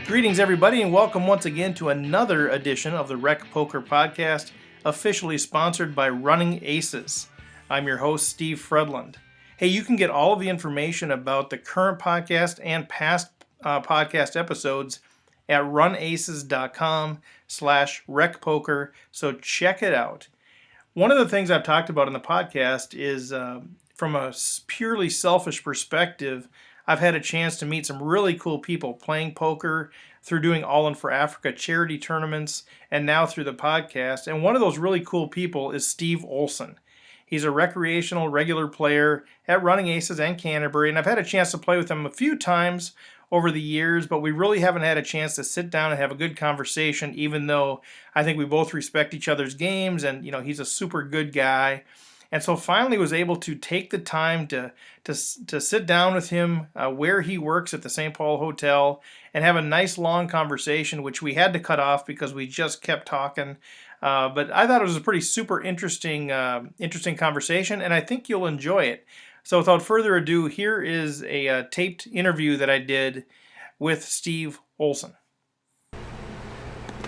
Greetings, everybody, and welcome once again to another edition of the Rec Poker Podcast, officially sponsored by Running Aces. I'm your host, Steve Fredlund. Hey, you can get all of the information about the current podcast and past podcast episodes at runaces.com/recpoker, so check it out. One of the things I've talked about in the podcast is, from a purely selfish perspective, I've had a chance to meet some really cool people playing poker through doing All In for Africa charity tournaments and now through the podcast. And one of those really cool people is Steve Olson. He's a recreational regular player at Running Aces and Canterbury, and I've had a chance to play with him a few times over the years, but we really haven't had a chance to sit down and have a good conversation, even though I think we both respect each other's games, and he's a super good guy. And so finally was able to take the time to sit down with him where he works at the St. Paul Hotel and have a nice long conversation, which we had to cut off because we just kept talking. But I thought it was a pretty super interesting conversation, and I think you'll enjoy it. So without further ado, here is a taped interview that I did with Steve Olson.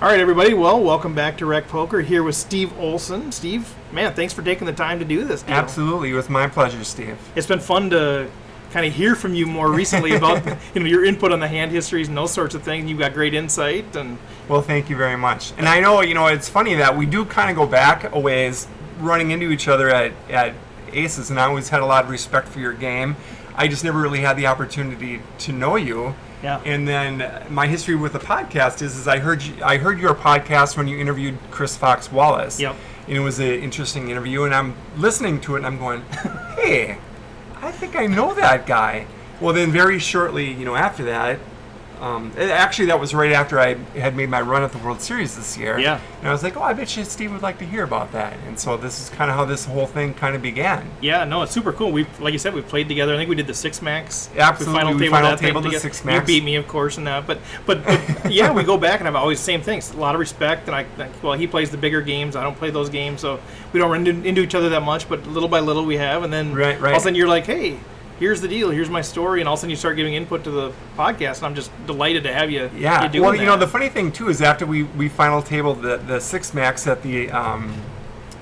All right, everybody. Well, welcome back to Rec Poker. Here with Steve Olson. Steve, man, thanks for taking the time to do this deal. Absolutely. It was my pleasure, Steve. It's been fun to kind of hear from you more recently about your input on the hand histories and those sorts of things. You've got great insight. Well, thank you very much. And I know, it's funny that we do kind of go back a ways running into each other at Aces, and I always had a lot of respect for your game. I just never really had the opportunity to know you. Yeah. And then my history with the podcast is I heard your podcast when you interviewed Chris Fox Wallace. Yep. And it was an interesting interview, and I'm listening to it and I'm going, hey, I think I know that guy. Well, then very shortly, after that, actually that was right after I had made my run at the World Series this year. Yeah. And I was like, I bet you Steve would like to hear about that. And so this is kind of how this whole thing kind of began. Yeah, no, it's super cool. Like you said, we played together. I think we did the Six Max. Absolutely, we final tabled the Six Max. You beat me, of course, in that. But yeah, we go back, and I've always same things. A lot of respect, and he plays the bigger games. I don't play those games, so we don't run into each other that much. But little by little, we have, and then right. all of a sudden you're like, hey, here's the deal. Here's my story, and all of a sudden you start giving input to the podcast, and I'm just delighted to have you. Yeah. You doing well, that. The funny thing too is after we final tabled the Six Max at the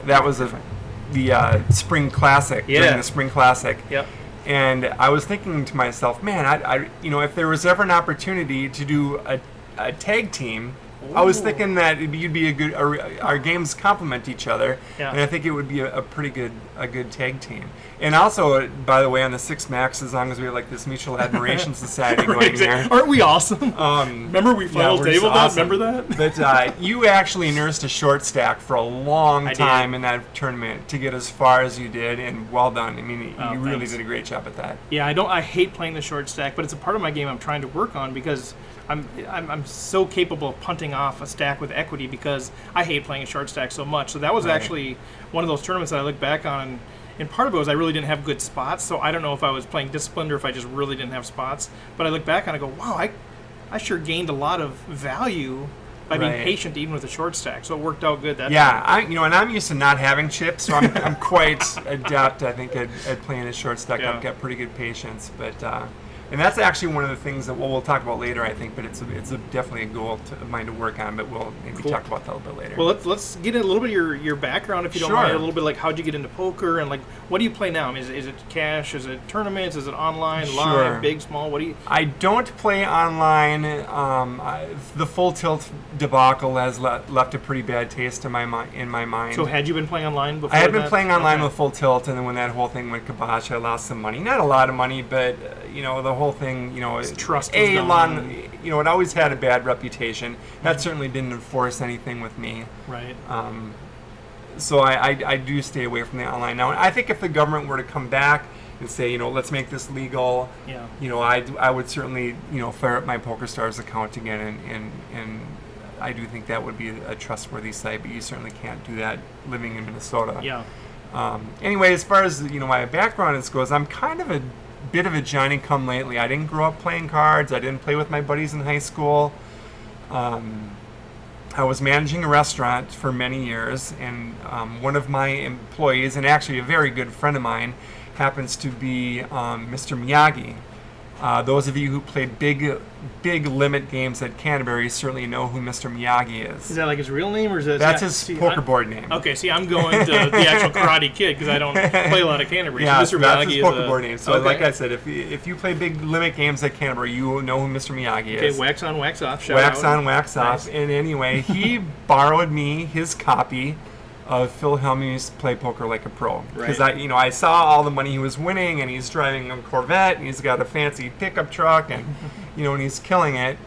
that was the Spring Classic. Yeah. During the Spring Classic. Yep. And I was thinking to myself, man, I if there was ever an opportunity to do a tag team. Ooh. I was thinking that you'd be a good. Our games complement each other, yeah. And I think it would be a pretty good tag team. And also, by the way, on the Six Max, as long as we have like this mutual admiration society going there, aren't we awesome? Remember we final tabled that? Awesome. Remember that? But you actually nursed a short stack for a long time in that tournament to get as far as you did, and well done. I mean, you really did a great job at that. Yeah, I hate playing the short stack, but it's a part of my game I'm trying to work on because I'm so capable of punting off a stack with equity because I hate playing a short stack so much. So that was actually one of those tournaments that I look back on, and part of it was I really didn't have good spots. So I don't know if I was playing disciplined or if I just really didn't have spots. But I look back and I go, wow, I sure gained a lot of value by being patient even with a short stack. So it worked out good. And I'm used to not having chips, so I'm quite adept, I think, at playing a short stack. Yeah. I've got pretty good patience, but. And that's actually one of the things that we'll talk about later, I think. But it's definitely a goal of mine to work on. But we'll maybe talk about that a little bit later. Well, let's get in a little bit of your background, if you don't mind. A little bit like how'd you get into poker, and like what do you play now? I mean, is it cash? Is it tournaments? Is it online, live, big, small? What do you? I don't play online. The Full Tilt debacle has left a pretty bad taste in my mind. So had you been playing online before? I had been playing online with Full Tilt, and then when that whole thing went kibosh, I lost some money. Not a lot of money, but the whole thing, trust it always had a bad reputation. That certainly didn't enforce anything with me. Right. So I do stay away from the online now. And I think if the government were to come back and say, let's make this legal, I would certainly, fire up my PokerStars account again, and I do think that would be a trustworthy site, but you certainly can't do that living in Minnesota. Yeah. Anyway, as far as my background goes, I'm kind of a bit of a Johnny-come-lately. I didn't grow up playing cards. I didn't play with my buddies in high school. I was managing a restaurant for many years, and one of my employees, and actually a very good friend of mine, happens to be Mr. Miyagi, Those of you who played big limit games at Canterbury certainly know who Mr. Miyagi is. Is that like his real name, or is that... That's his poker board name. Okay, see, I'm going to the actual Karate Kid because I don't play a lot of Canterbury. Yeah, so Mr. that's Miyagi his poker board name. So okay. like I said, if you play big limit games at Canterbury, you will know who Mr. Miyagi is. Okay, wax on, wax off. Wax on, wax off. And anyway, he borrowed me his copy of Phil Hellmuth's Play Poker Like a Pro, because I saw all the money he was winning, and he's driving a Corvette, and he's got a fancy pickup truck, and and he's killing it,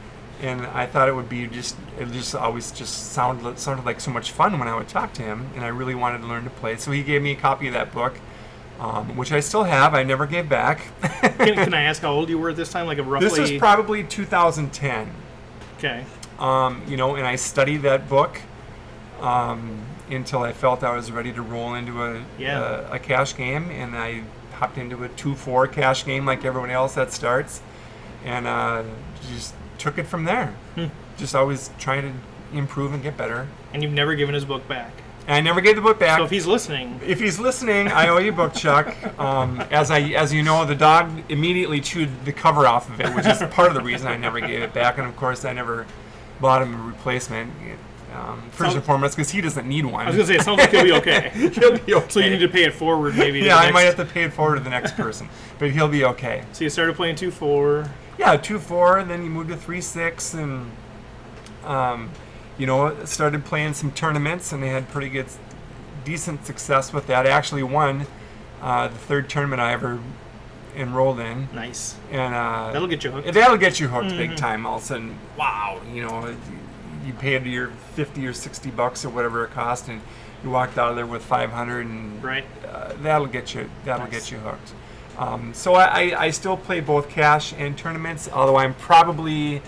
and I thought it just always sounded like so much fun when I would talk to him, and I really wanted to learn to play. So he gave me a copy of that book, which I still have. I never gave back. Can I ask how old you were at this time? Like a roughly. This was probably 2010. Okay. And I studied that book. Until I felt I was ready to roll into a cash game, and I hopped into a 2-4 cash game like everyone else that starts, and just took it from there. Just always trying to improve and get better. And you've never given his book back? And I never gave the book back. So if he's listening, I owe you a book, Chuck. As you know, the dog immediately chewed the cover off of it, which is part of the reason I never gave it back, and of course I never bought him a replacement. First and foremost, because he doesn't need one. I was going to say, it sounds like he'll be okay. He'll be okay. So you need to pay it forward, maybe. Yeah, I might have to pay it forward to the next person, but he'll be okay. So you started playing 2-4. Yeah, 2-4, and then you moved to 3-6, and started playing some tournaments, and they had decent success with that. I actually won the third tournament I ever enrolled in. Nice. And that'll get you hooked. That'll get you hooked big time. All of a sudden, wow, you paid your $50 or $60 or whatever it cost, and you walked out of there with 500, and that'll get you hooked. So I still play both cash and tournaments, although I'm probably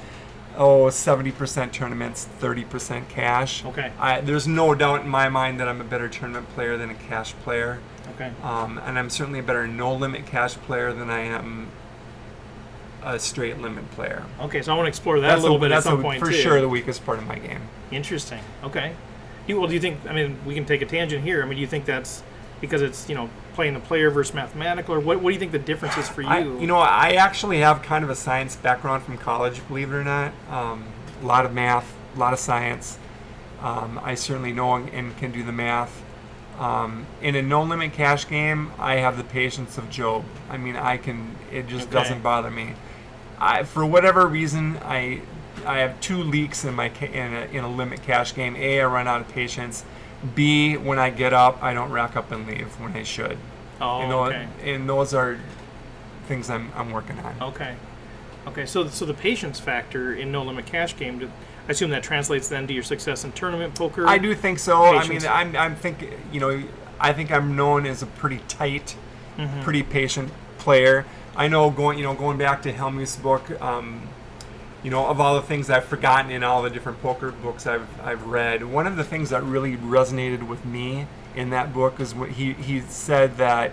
70% tournaments, 30% cash. Okay. There's no doubt in my mind that I'm a better tournament player than a cash player. Okay. And I'm certainly a better no limit cash player than I am a straight limit player. Okay, so I want to explore that a little bit at some point for too. sure the weakest part of my game. Interesting. Okay. Do you think? I mean, we can take a tangent here. I mean, do you think that's because it's playing the player versus mathematical, or what do you think the difference is for you? I actually have kind of a science background from college, believe it or not. A lot of math, a lot of science. I certainly know and can do the math. In a no limit cash game, I have the patience of Job. I mean, it just doesn't bother me. For whatever reason, I have 2 leaks in a limit cash game. A, I run out of patience. B, when I get up, I don't rack up and leave when I should. Okay. And those are things I'm working on. Okay. So the patience factor in no limit cash game, I assume that translates then to your success in tournament poker. I do think so. Patience. I mean, I think I'm known as a pretty tight, pretty patient player. I know going back to Helmuth's book, of all the things I've forgotten in all the different poker books I've read, one of the things that really resonated with me in that book is what he said, that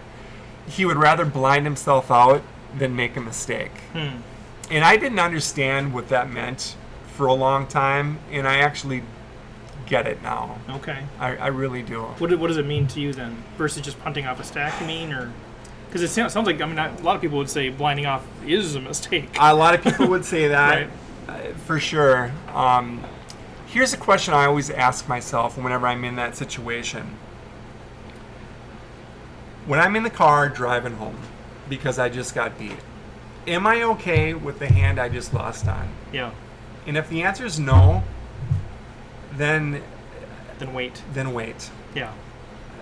he would rather blind himself out than make a mistake. And I didn't understand what that meant for a long time, and I actually get it now. Okay. I really do. What does it mean to you then, versus just punting off a stack, you mean, or... Because it sounds like, a lot of people would say blinding off is a mistake. A lot of people would say that, for sure. Here's a question I always ask myself whenever I'm in that situation. When I'm in the car driving home because I just got beat, am I okay with the hand I just lost on? Yeah. And if the answer is no, then wait. Yeah.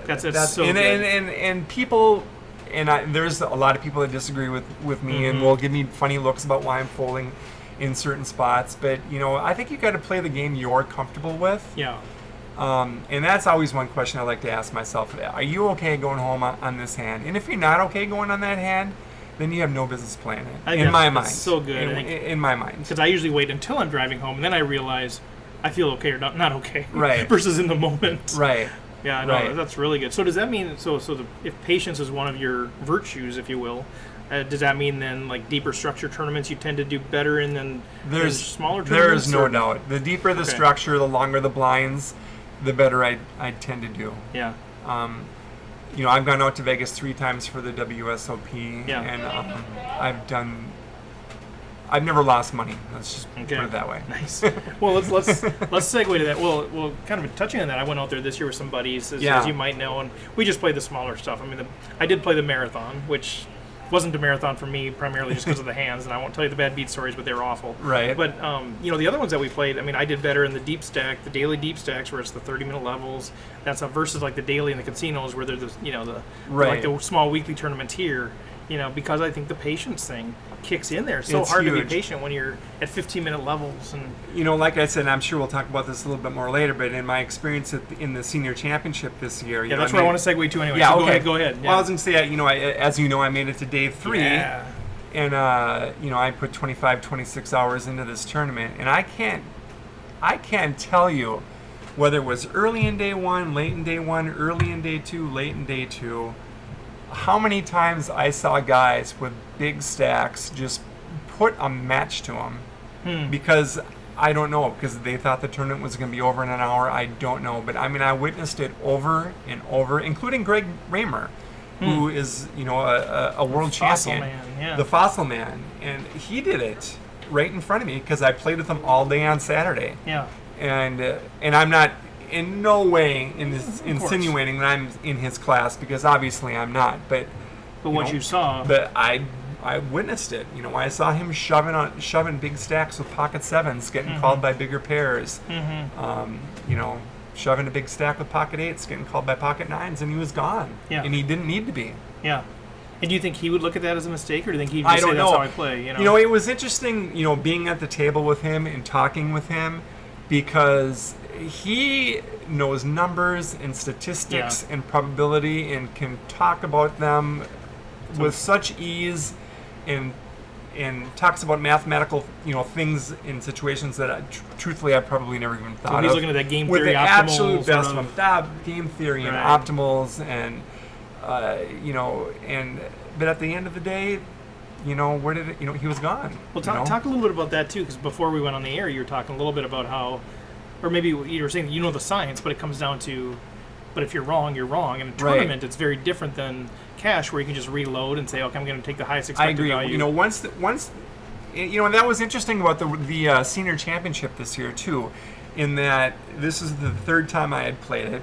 That's so and, good. And people... And there's a lot of people that disagree with me and will give me funny looks about why I'm folding in certain spots. But, I think you got to play the game you're comfortable with. Yeah. And that's always one question I like to ask myself. Are you okay going home on this hand? And if you're not okay going on that hand, then you have no business playing it. In my mind. So good. In my mind. Because I usually wait until I'm driving home, and then I realize I feel okay or not okay. Right. Versus in the moment. Right. Yeah, no, that's really good. So does that mean if patience is one of your virtues, if you will, does that mean then like deeper structure tournaments you tend to do better in than smaller tournaments? There is no doubt. The deeper the structure, the longer the blinds, the better I tend to do. Yeah. I've gone out to Vegas 3 times for the WSOP, and I've done I've never lost money. Let's just put it that way. Nice. Well, let's segue to that. Well, kind of touching on that, I went out there this year with some buddies, as you might know, and we just played the smaller stuff. I mean, I did play the marathon, which wasn't a marathon for me primarily just because of the hands, and I won't tell you the bad beat stories, but they were awful. Right. But the other ones that we played, I mean, I did better in the deep stack, the daily deep stacks, where it's the 30-minute levels. That's versus like the daily in the casinos, where they're like the small weekly tournaments here. Because I think the patience thing kicks in there. It's so hard to be patient when you're at 15-minute levels. And like I said, I'm sure we'll talk about this a little bit more later, but in my experience in the senior championship this year... that's where I want to segue to anyway. Yeah, so okay. Go ahead. Yeah. Well, I was going to say, as you know, I made it to day 3. Yeah. And, I put 25, 26 hours into this tournament. And I can't tell you whether it was early in day 1, late in day 1, early in day 2, late in day 2... how many times I saw guys with big stacks just put a match to them because I don't know, because they thought the tournament was going to be over in an hour. I don't know, but I mean, I witnessed it over and over, including Greg Raymer, who is a world champion, the Fossil Man, and he did it right in front of me because I played with him all day on Saturday. Yeah, and I'm not in no way insinuating that I'm in his class, because obviously I'm not. But what you saw. But I witnessed it. I saw him shoving big stacks with pocket 7s, getting called by bigger pairs. Shoving a big stack with pocket 8s, getting called by pocket 9s, and he was gone. Yeah. And he didn't need to be. Yeah. And do you think he would look at that as a mistake, or do you think he'd just say that's how I play? It was interesting, being at the table with him and talking with him, because he knows numbers and statistics and probability and can talk about them with such ease, and talks about mathematical things in situations that truthfully I probably never even thought of. He's looking at that game theory, with the optimals, absolute best of them, game theory and optimals, and but at the end of the day, where did it? He was gone. Well, talk a little bit about that too, because before we went on the air, you were talking a little bit about how. Or maybe you were saying the science, but it comes down to, but if you're wrong, you're wrong. In a tournament, it's very different than cash, where you can just reload and say, okay, I'm going to take the highest expected value. I agree. Once that was interesting about the senior championship this year too, in that this is the third time I had played it.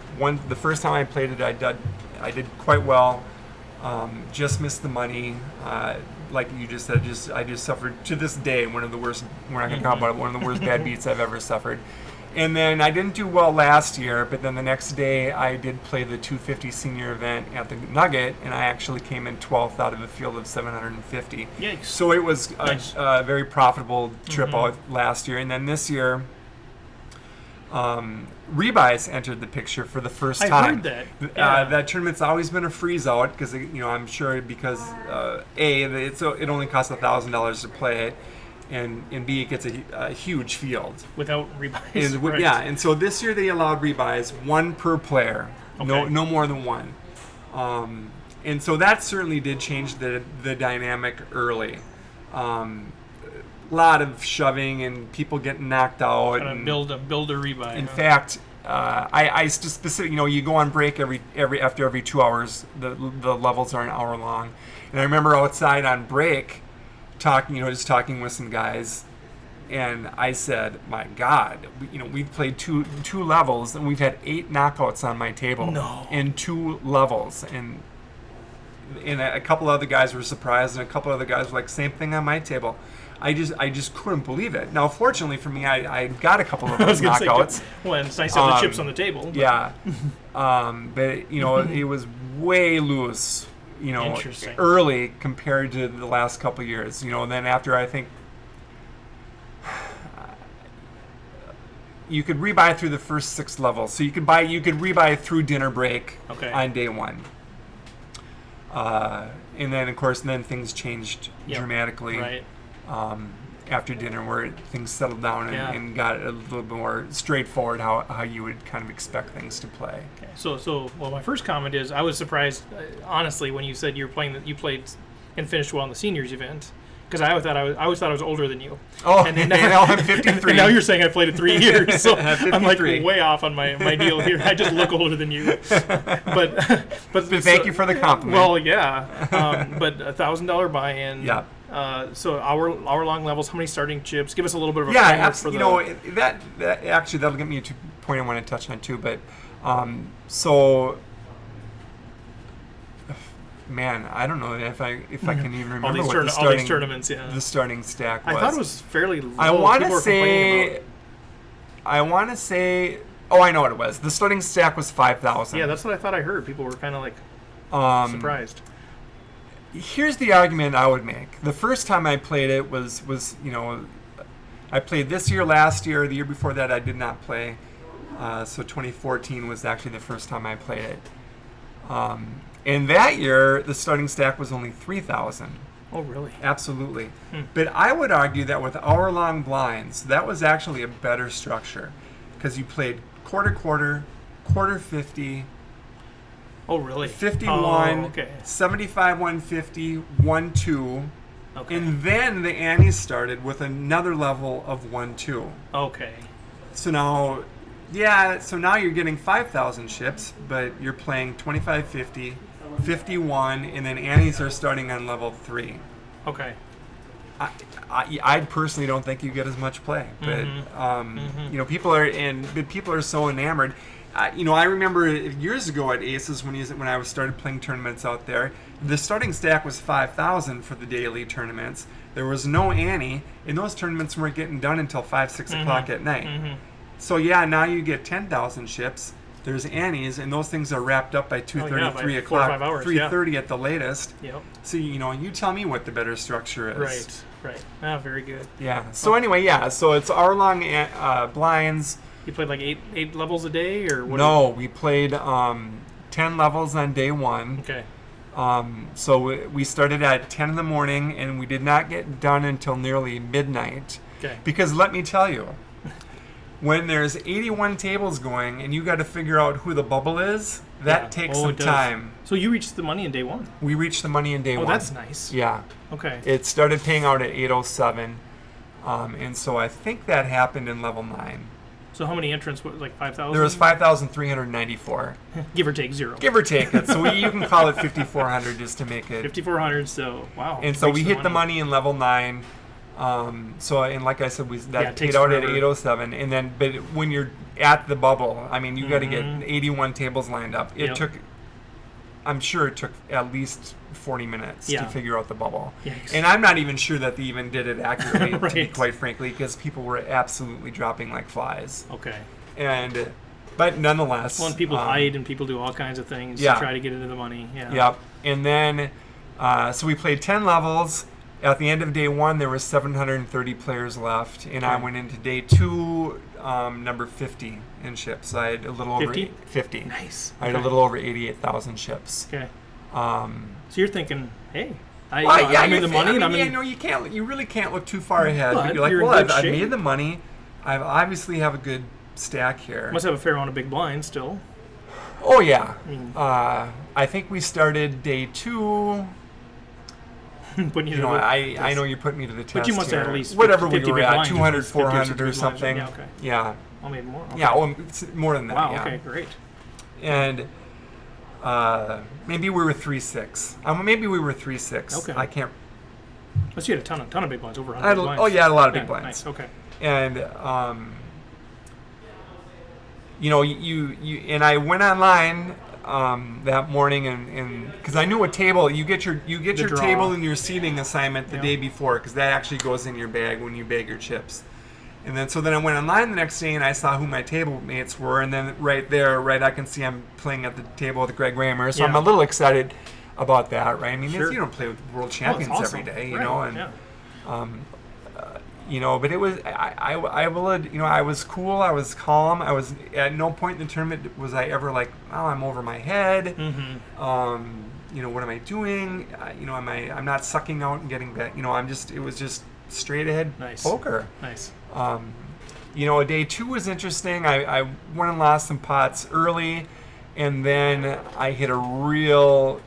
The first time I played it, I did quite well. Just missed the money. Like you just said, I just suffered to this day one of the worst. We're not going to talk about it. One of the worst bad beats I've ever suffered. And then I didn't do well last year, but then the next day I did play the 250 senior event at the Nugget, and I actually came in 12th out of a field of 750. Yikes. So it was a very profitable trip out last year. And then this year, rebuys entered the picture for the first time. I heard that. That tournament's always been a freeze out, because I'm sure because it only costs $1,000 to play it. And B, it gets a huge field. Without rebuys. Right. Yeah, and so this year they allowed rebuys, 1 per player, no more than 1. And so that certainly did change the dynamic early. A lot of shoving and people getting knocked out. And build a rebuy. In fact, I specifically, you go on break after every 2 hours. The levels are an hour long, and I remember outside on break, just talking with some guys, and I said, "My God, we've played two levels, and we've had 8 knockouts on my table in 2 levels." And a couple other guys were surprised, and a couple other guys were like, "Same thing on my table." I just couldn't believe it. Now, fortunately for me, I got a couple of those knockouts. Well, it's nice to have the chips on the table. But. Yeah, but it was way loose. Early compared to the last couple of years. And then after, I think you could rebuy through the first 6 levels. So you could rebuy through dinner break on day 1. And then of course things changed dramatically. Right. After dinner, where things settled down and got a little bit more straightforward how you would kind of expect things to play. Okay. So my first comment is I was surprised, honestly, when you said you played and finished well in the seniors event, because I always thought I was older than you. Oh, and then now I'm 53. And now you're saying I played it 3 years, so I'm like 53. way off on my deal here. I just look older than you. But thank you for the compliment. Well, yeah. But $1,000 buy-in. Yeah. So hour-long levels. How many starting chips? Give us a little bit of a yeah, framework absolutely. for the. That actually that'll get me to a point I want to touch on too. But so. Man, I don't know if I can even remember what all these tournaments. Yeah. The starting stack was. I thought it was fairly low. I want to say. Oh, I know what it was. The starting stack was 5,000. Yeah, that's what I thought I heard. People were kind of like surprised. Here's the argument I would make. The first time I played it was I played this year, last year, the year before that I did not play. So 2014 was actually the first time I played it. And that year, the starting stack was only 3,000. Oh, really? Absolutely. But I would argue that with hour-long blinds, that was actually a better structure because you played quarter, quarter 50. Oh, really? 51, okay. 75, 150, 1-2. Okay. And then the antes started with another level of 1-2. Okay. So now, you're getting 5,000 chips, but you're playing 25, 50, 51, and then antes are starting on level 3. Okay. I personally don't think you get as much play, but people are so enamored. I remember years ago at Aces when I started playing tournaments out there, the starting stack was 5,000 for the daily tournaments. There was no ante, and those tournaments weren't getting done until 5, 6 o'clock at night. So now you get 10,000 chips. There's antes, and those things are wrapped up by 2:30, 3 o'clock, 3:30 at the latest. Yep. So you tell me what the better structure is. Right. Ah, very good. Yeah. So anyway, so it's hour-long blinds. You played like eight levels a day, or what? No, we played 10 levels on day 1. Okay. So we started at 10 in the morning, and we did not get done until nearly midnight. Okay. Because let me tell you, when there's 81 tables going, and you got to figure out who the bubble is, that takes some time. So you reached the money in day 1. We reached the money in day 1. Oh, that's nice. Yeah. Okay. It started paying out at 8:07, and so I think that happened in level 9. So how many entrants? Like 5,000? There was 5,394. Give or take 0. Give or take it. So you can call it 5,400 just to make it. 5,400. So wow. And so we hit the money in level 9. Like I said, that paid out at 8:07, and then but when you're at the bubble, I mean, you got to get 81 tables lined up. I'm sure it took at least 40 minutes to figure out the bubble. Yikes. And I'm not even sure that they even did it accurately, Right. to be quite frankly, because people were absolutely dropping like flies. Okay. But nonetheless, well, and people hide and people do all kinds of things to try to get into the money. Yeah. Yep. And then, so we played 10 levels. At the end of day 1, there were 730 players left, and I went into day 2, number 50 in ships. I had a little 50? over 50. Nice. I had a little over 88,000 ships. Okay. So you're thinking, hey, I'm in the money, you really can't look too far ahead. But you're like, I've made the money. I obviously have a good stack here. Must have a fair amount of big blinds still. Oh yeah. I think we started day 2. I know you're putting me to the test. But you must here. have at least whatever 50 we were at, 200, 50 or 400 or 60 something. Yeah, okay. Yeah. Oh, maybe more. Okay. Yeah, it's more than that. Wow. Yeah. Okay. Great. And maybe we were 3-6. Maybe we were 3-6. Okay. I can't. But you had a ton of big blinds, over 100 blinds. Oh yeah, I had a lot of big blinds. Nice. Okay. And and I went online that morning and because I knew what table you get your table and your seating assignment the day before, because that actually goes in your bag when you bag your chips. And then I went online the next day and I saw who my table mates were, and then right I can see I'm playing at the table with Greg Raymer, so I'm a little excited about that, right? I mean, you don't play with world champions every day, you know, and but it was I was cool, I was calm, I was at no point in the tournament was I ever like, oh, I'm over my head. What am I doing? I'm not sucking out and getting back. It was just straight ahead poker. Nice. Day 2 was interesting. I went and lost some pots early, and then I hit a real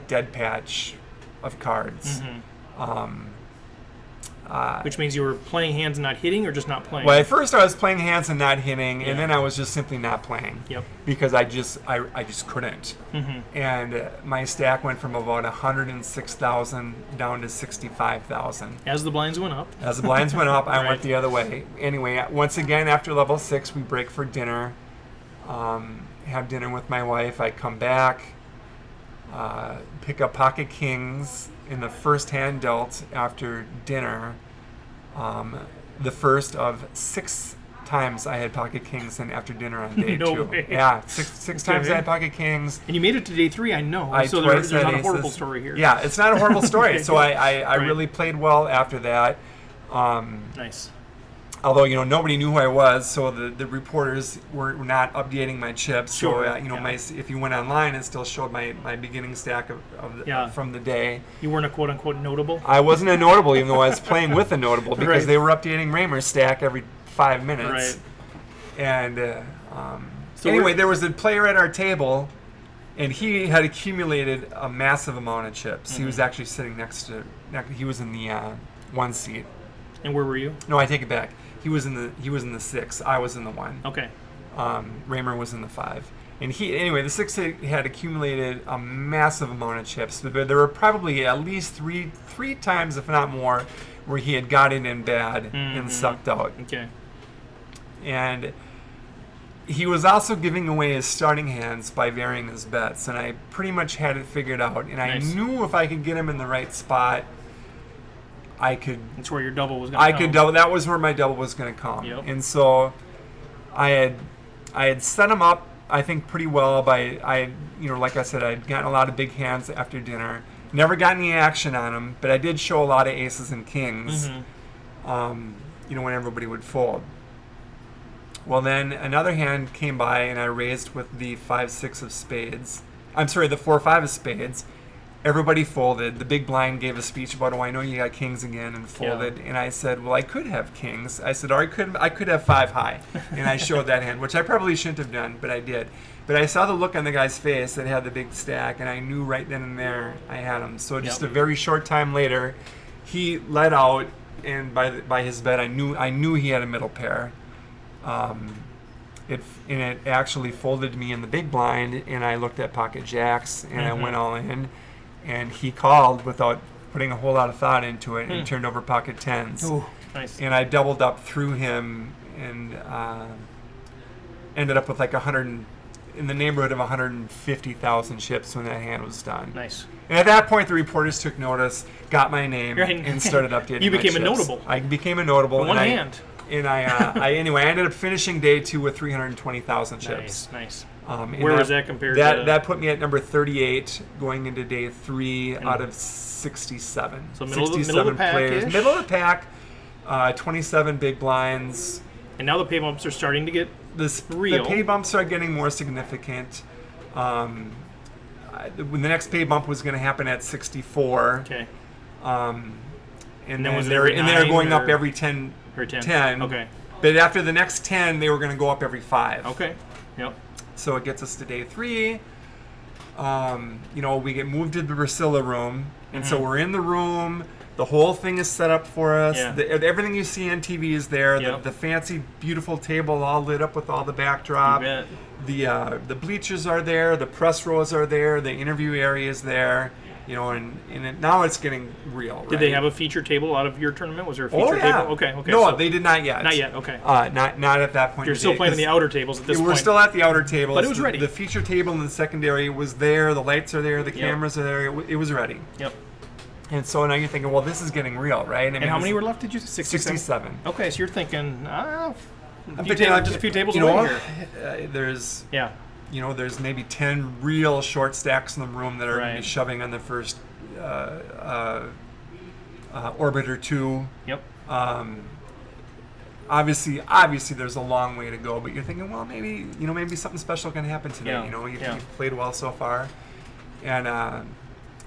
dead patch of cards. Which means you were playing hands and not hitting, or just not playing? Well, at first I was playing hands and not hitting, Yeah. and then I was just simply not playing. Yep. Because I just couldn't. Mm-hmm. And my stack went from about 106,000 down to 65,000. As the blinds went up. As the blinds went up, I Right. went the other way. Anyway, once again, after level 6, we break for dinner. Have dinner with my wife. I come back, pick up pocket kings in the first hand dealt after dinner. The first of 6 times I had pocket kings in after dinner on day No 2. way. Yeah, six times I had pocket kings. And you made it to day 3, I know. So twice there's had not a horrible aces. story here. Yeah, it's not a horrible story. Okay. So I Right. really played well after that. Nice. Although, nobody knew who I was, so the reporters were not updating my chips. Sure, So, yeah. if you went online, it still showed my beginning stack from the day. You weren't a quote-unquote notable? I wasn't a notable, even though I was playing with a notable, because Right. they were updating Raymer's stack every 5 minutes. Right. And So anyway, we're- there was a player at our table, and he had accumulated a massive amount of chips. He was actually sitting he was in the 1 seat. And where were you? No, I take it back. He was in the 6. I was in the 1. Okay. Raymer was in the 5. And the 6 had accumulated a massive amount of chips, but there were probably at least three times, if not more, where he had gotten in bad and sucked out. Okay. And he was also giving away his starting hands by varying his bets, and I pretty much had it figured out. And Nice. I knew if I could get him in the right spot, I could. That's where your double was going to I come. could double. That was where my double was going to come. Yep. And so, I had set him up, I think, pretty well. Like I said, I'd gotten a lot of big hands after dinner. Never got any action on him, but I did show a lot of aces and kings. Mm-hmm. When everybody would fold. Well, then another hand came by, and I raised with the 5-6 of spades. I'm sorry, the 4-5 of spades. Everybody folded. The big blind gave a speech about, I know you got kings again, and folded. Yeah. And I said, well, I could have kings. I said, or I could have 5 high. And I showed that hand, which I probably shouldn't have done, but I did. But I saw the look on the guy's face that had the big stack, and I knew right then and there I had him. So just a very short time later, he let out, and by his bet, I knew he had a middle pair. It actually folded me in the big blind, and I looked at pocket jacks, and I went all in. And he called without putting a whole lot of thought into it, and turned over pocket 10s. Ooh, nice. And I doubled up through him, and ended up with like in the neighborhood of 150,000 chips when that hand was done. Nice. And at that point, the reporters took notice, got my name, Right. and started updating. You my became a chips. notable. I became a notable. One hand. And I ended up finishing day 2 with 320,000 chips. Nice. Where was that compared to? That put me at number 38 going into day 3 out of 67. So middle of the players. pack-ish? Middle of the pack, 27 big blinds. And now the pay bumps are starting to get real. The pay bumps are getting more significant. The next pay bump was going to happen at 64. Okay. And then then was it they every were 9 going up or- every 10. Or 10. 10. Okay. But after the next 10, they were going to go up every 5. Okay. Yep. So it gets us to day 3. We get moved to the Priscilla room, and so we're in the room. The whole thing is set up for us. Yeah. Everything you see on TV is there. Yep. The fancy, beautiful table all lit up with all the backdrop. You bet. The bleachers are there. The press rows are there. The interview area is there. Now it's getting real. Did they have a feature table out of your tournament? Was there a feature Oh, yeah. table? Okay. No, so they did not yet. not yet. Okay. Not at that point. You're still playing in the outer tables at this point. We're still at the outer tables. But it was ready. The feature table in the secondary was there. The lights are there. The cameras are there. It was ready. Yep. And so now you're thinking, well, this is getting real, right? I mean, And how many were left? Did you say 67? Okay, so you're thinking, But just a few tables away here. There's Yeah. there's maybe 10 real short stacks in the room that are going to be Right. shoving on the first orbit or 2. Yep. Obviously, there's a long way to go, but you're thinking, well, maybe something special can happen today. Yeah. You've played well so far, and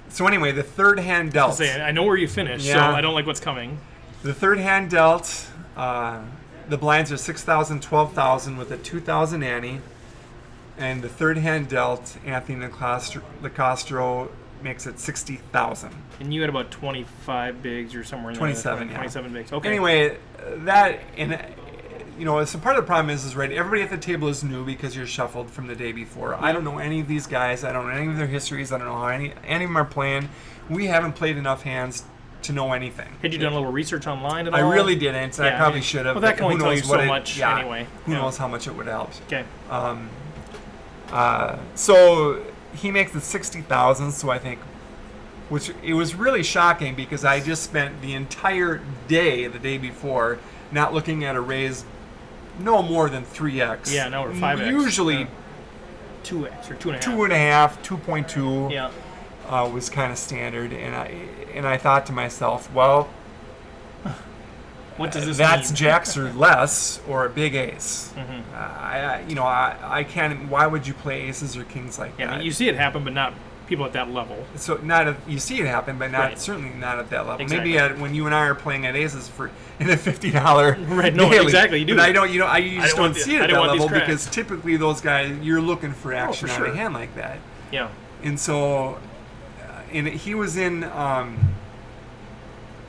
so anyway, the third hand dealt. I know where you finished, so Yeah. I don't like what's coming. The third hand dealt. The blinds are 6,000, 12,000 with a 2,000 ante, and the third hand dealt. Anthony Nicastro makes it 60,000. And you had about 25 bigs or somewhere in 27, there. 27 bigs. Okay. Anyway, that, and so part of the problem is right, everybody at the table is new because you're shuffled from the day before. I don't know any of these guys. I don't know any of their histories. I don't know how any of them are playing. We haven't played enough hands to know anything. Had you done a little research online at all? I really didn't. I probably should have. Well, that can only tell you so much anyway. Who knows how much it would help. Okay. So he makes it 60,000, so I think, which it was really shocking because I just spent the entire day, the day before, not looking at a raise no more than 3x. Yeah, now we're 5x. Usually 2x or 2.5. 2.5, 2.2 was kind of standard, and I thought to myself, well, what does this that's mean? jacks or less or a big ace. Mm-hmm. I can't. Why would you play aces or kings like that? I mean, you see it happen, but not people at that level. So you see it happen, but not certainly not at that level. Exactly. Maybe when you and I are playing at aces in a $50 right. No, daily. exactly. You do. But I just don't see it at that level because cracks. typically those guys, you're looking for action for sure. on a hand like that. Yeah. And so, and he was in. I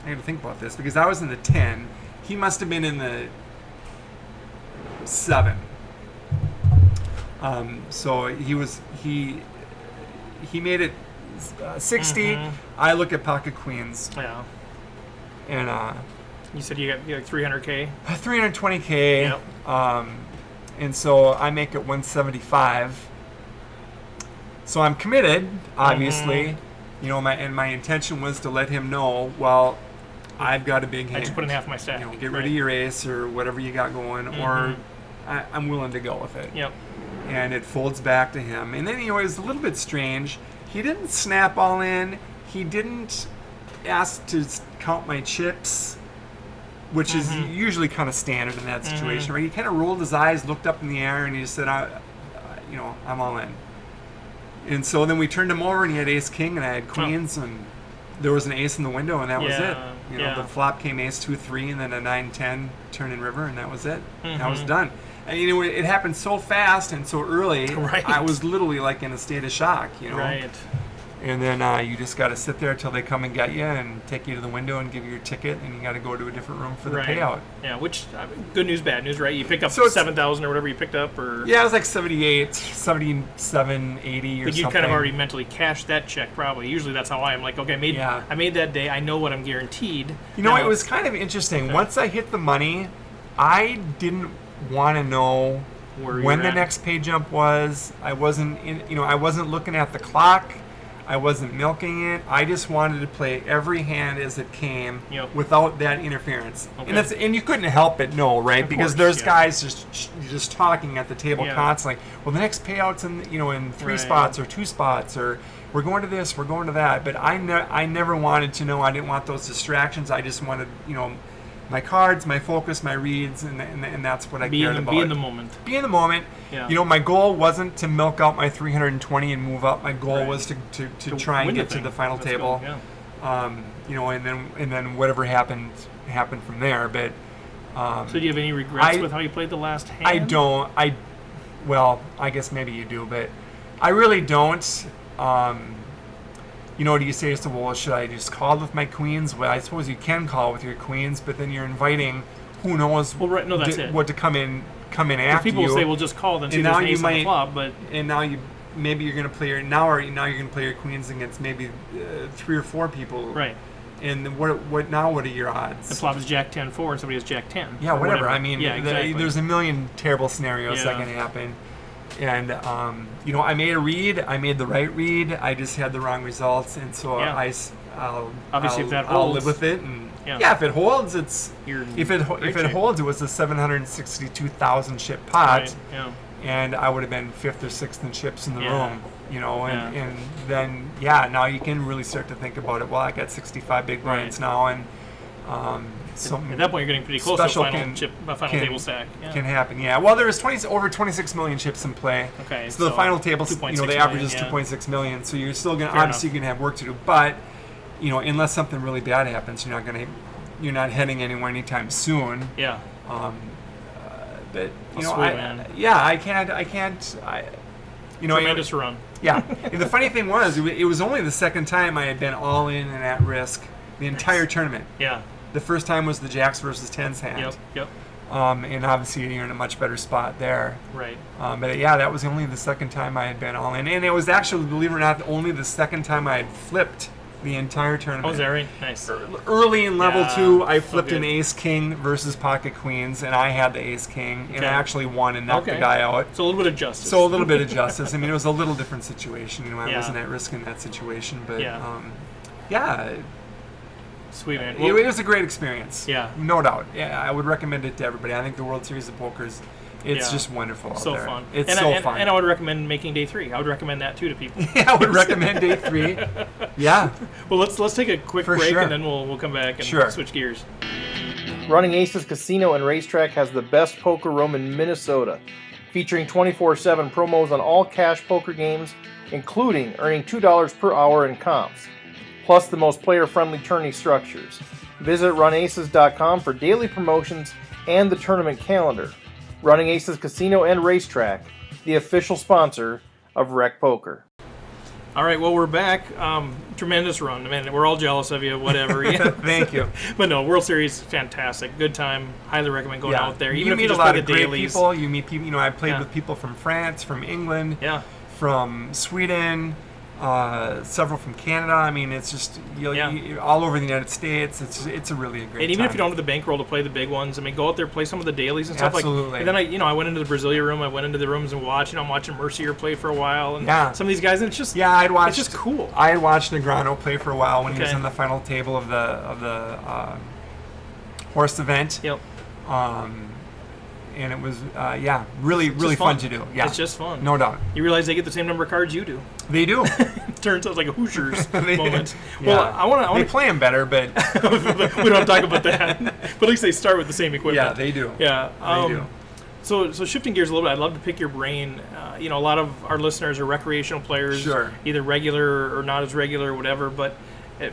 got to think about this because I was in the 10. He must have been in the 7. So he made it 60. Mm-hmm. I look at pocket queens. Yeah. And you said you got 300K. 320K. Yep. And so I make it 175. So I'm committed, obviously. Mm-hmm. My intention was to let him know. Well, I've got a big hand. I just put in half my stack. Get rid of your ace or whatever you got going, or I'm willing to go with it. Yep. And it folds back to him. And then it was a little bit strange. He didn't snap all in. He didn't ask to count my chips, which is usually kind of standard in that situation. Right? He kind of rolled his eyes, looked up in the air, and he just said, I'm all in. And so then we turned him over, and he had ace king, and I had queens, and there was an ace in the window, and that was it. The flop came ace 2-3, and then a 9-10 turn in river, and that was it. That was done. And it happened so fast and so early. Right. I was literally like in a state of shock. Right. And then you just got to sit there till they come and get you and take you to the window and give you your ticket, and you got to go to a different room for the payout. Yeah, which good news, bad news, right? You picked up 7,000 or whatever you picked up, or yeah, it was like 78, 77, 80 or but you something. kind of already mentally cashed that check, probably. Usually that's how I am. Like, okay, I made that day. I know what I'm guaranteed. It was kind of interesting. Okay. Once I hit the money, I didn't want to know when the next pay jump was. I wasn't I wasn't looking at the clock. I wasn't milking it. I just wanted to play every hand as it came without that interference. Okay. And you couldn't help but know, right? Because there's guys just talking at the table constantly. Well, the next payout's in 3 spots or 2 spots, or we're going to this, we're going to that. But I never wanted to know. I didn't want those distractions. I just wanted my cards, my focus, my reads, and that's what I cared about. Be in the moment. Be in the moment. Yeah. My goal wasn't to milk out my 320 and move up. My goal was to try and get to the final table. Cool. Yeah. And then whatever happened from there. But so do you have any regrets with how you played the last hand? I don't. Well, I guess maybe you do, but I really don't. Do you say to yourself, well, should I just call with my queens? Well, I suppose you can call with your queens, but then you're inviting who knows what to come in after people you. People say, well, just call them. See, there's an ace on the flop, but and now maybe you're going to play you're going to play your queens against maybe 3 or 4 people. Right. And what are your odds? The flop is Jack 10-4, and somebody has Jack 10. Yeah, whatever. I mean, exactly. There's a million terrible scenarios that can happen. And I made a read. I made the right read. I just had the wrong results, and so if that holds, I'll live with it. And if it holds, if it holds, it was a 762,000 chip pot, right. And I would have been 5th or 6th in chips in the room. And then now you can really start to think about it. Well, I got 65 big blinds now, and at that point you're getting pretty close to a final table stack. Can happen. Yeah. Well, there was over 26 million chips in play. Okay. So the final table, the average is 2.6 million. So you're still gonna have work to do. But unless something really bad happens, you're not heading anywhere anytime soon. Yeah. But I can't. tremendous run. Yeah. And the funny thing was, it was only the second time I had been all in and at risk the entire tournament. Yeah. The first time was the Jacks versus Tens hand. Yep. And obviously you're in a much better spot there. Right. But yeah, that was only the second time I had been all in. And it was actually, believe it or not, only the second time I had flipped the entire tournament. Oh, is that right? Nice. Early in level 2, I flipped so an ace-king versus pocket queens, and I had the ace-king, and I actually won and knocked the Okay. guy out. So a little bit of justice. So a little bit of justice. I mean, it was a little different situation. I Yeah. wasn't at risk in that situation, but Yeah. Sweet, man. it was a great experience. Yeah. No doubt. Yeah, I would recommend it to everybody. I think the World Series of Poker it's just wonderful out So there. fun. It's fun. And I would recommend making day 3. I would recommend that too to people. Yeah, I would recommend day 3. Yeah. Well, let's take a quick For break sure. and then we'll come back and switch gears. Running Aces Casino and Racetrack has the best poker room in Minnesota, featuring 24/7 promos on all cash poker games, including earning $2 per hour in comps, plus the most player-friendly tourney structures. Visit runaces.com for daily promotions and the tournament calendar. Running Aces Casino and Racetrack, the official sponsor of Rec Poker. All right, well, we're back. Tremendous run. Man, we're all jealous of you, whatever. Yeah. Thank you. But no, World Series, fantastic. Good time. Highly recommend going out there. Even you if meet you just a lot play of the great dailies. people. You meet people. I played with people from France, from England, from Sweden, several from Canada. I mean, it's just all over the United States. It's a really great. And even time. if you don't have the bankroll to play the big ones, I mean, go out there, play some of the dailies and stuff. Absolutely. And then I went into the Brasilia room. I went into the rooms and watched. I'm watching Mercier play for a while, and some of these guys, and it's just it's just cool. I had watched Negrano play for a while when he was on the final table of the horse event. Yep. And it was really fun to do. Yeah, it's just fun, no doubt. You realize they get the same number of cards you do. They do. Turns out like a Hoosiers moment. Yeah. Well, I want to. They play them better, but we don't have to talk about that. But at least they start with the same equipment. Yeah, they do. Yeah, they do. So shifting gears a little bit, I'd love to pick your brain. A lot of our listeners are recreational players, either regular or not as regular or whatever. But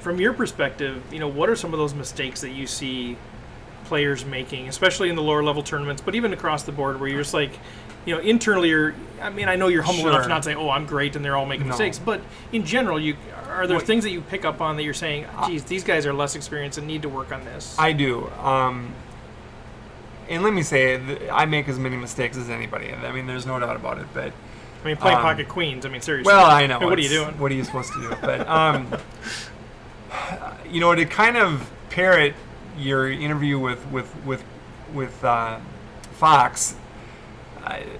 from your perspective, what are some of those mistakes that you see players making, especially in the lower level tournaments, but even across the board, where you're just like, internally, I know you're humble enough to not say, "Oh, I'm great," and they're all making mistakes. But in general, are there things that you pick up on that you're saying, "Geez, these guys are less experienced and need to work on this"? I do. And let me say, I make as many mistakes as anybody. I mean, there's no doubt about it. But playing pocket queens. I mean, seriously. Well, I know. What are you doing? What are you supposed to do? But to kind of parrot your interview with Fox,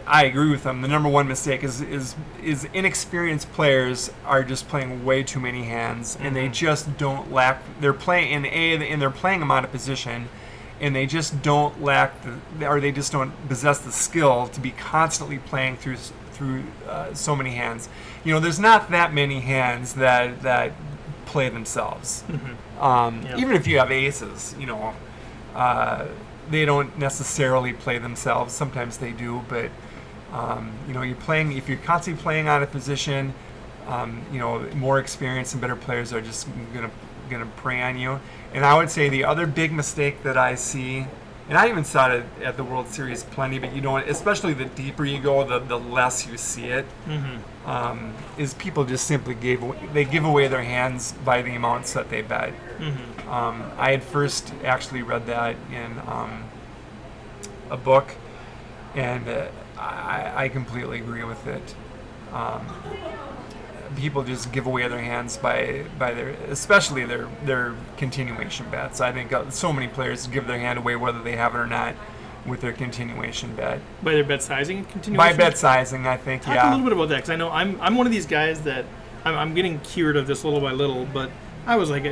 I agree with them. The number one mistake is inexperienced players are just playing way too many hands, and they just don't lack. They're playing and they're playing them out of position, and they just don't lack they just don't possess the skill to be constantly playing through so many hands. There's not that many hands that play themselves. Even if you have aces, they don't necessarily play themselves. Sometimes they do, but you're playing. If you're constantly playing out of position, more experienced and better players are just gonna prey on you. And I would say the other big mistake that I see, and I even saw it at the World Series plenty, but especially the deeper you go, the less you see it. Is people just simply give away their hands by the amounts that they bet. I had first actually read that in a book, and I completely agree with it. People just give away their hands by especially their continuation bets. I think so many players give their hand away whether they have it or not with their continuation bet. By their bet sizing and continuation? By bet sizing, I think, Talk a little bit about that, because I know I'm one of these guys that I'm getting cured of this little by little, but I was like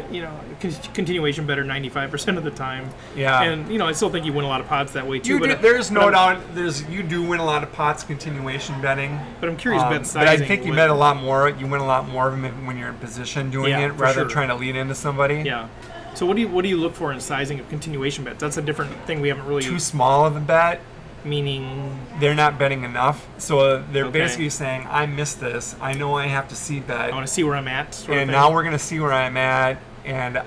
continuation better 95% of the time. Yeah. And I still think you win a lot of pots that way too. There's no doubt. You do win a lot of pots continuation betting. But I'm curious bet sizing. But I think you bet a lot more. You win a lot more of them when you're in position doing it rather than trying to lead into somebody. Yeah. So what do you look for in sizing of continuation bets? That's a different thing we haven't really. Too small of a bet. Meaning they're not betting enough, so they're basically saying, "I missed this. I know I have to see bet. I want to see where I'm at." And now we're going to see where I'm at, and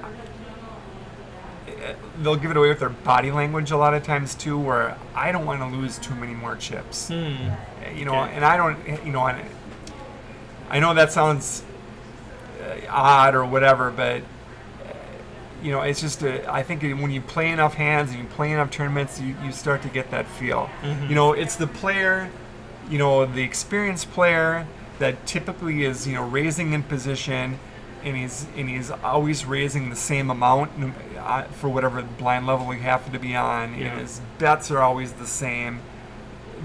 they'll give it away with their body language a lot of times too. Where I don't want to lose too many more chips, and I don't, I know that sounds odd or whatever, but it's just I think when you play enough hands and you play enough tournaments, you start to get that feel. It's the player, the experienced player that typically is raising in position, and he's always raising the same amount for whatever blind level we happen to be on, and his bets are always the same.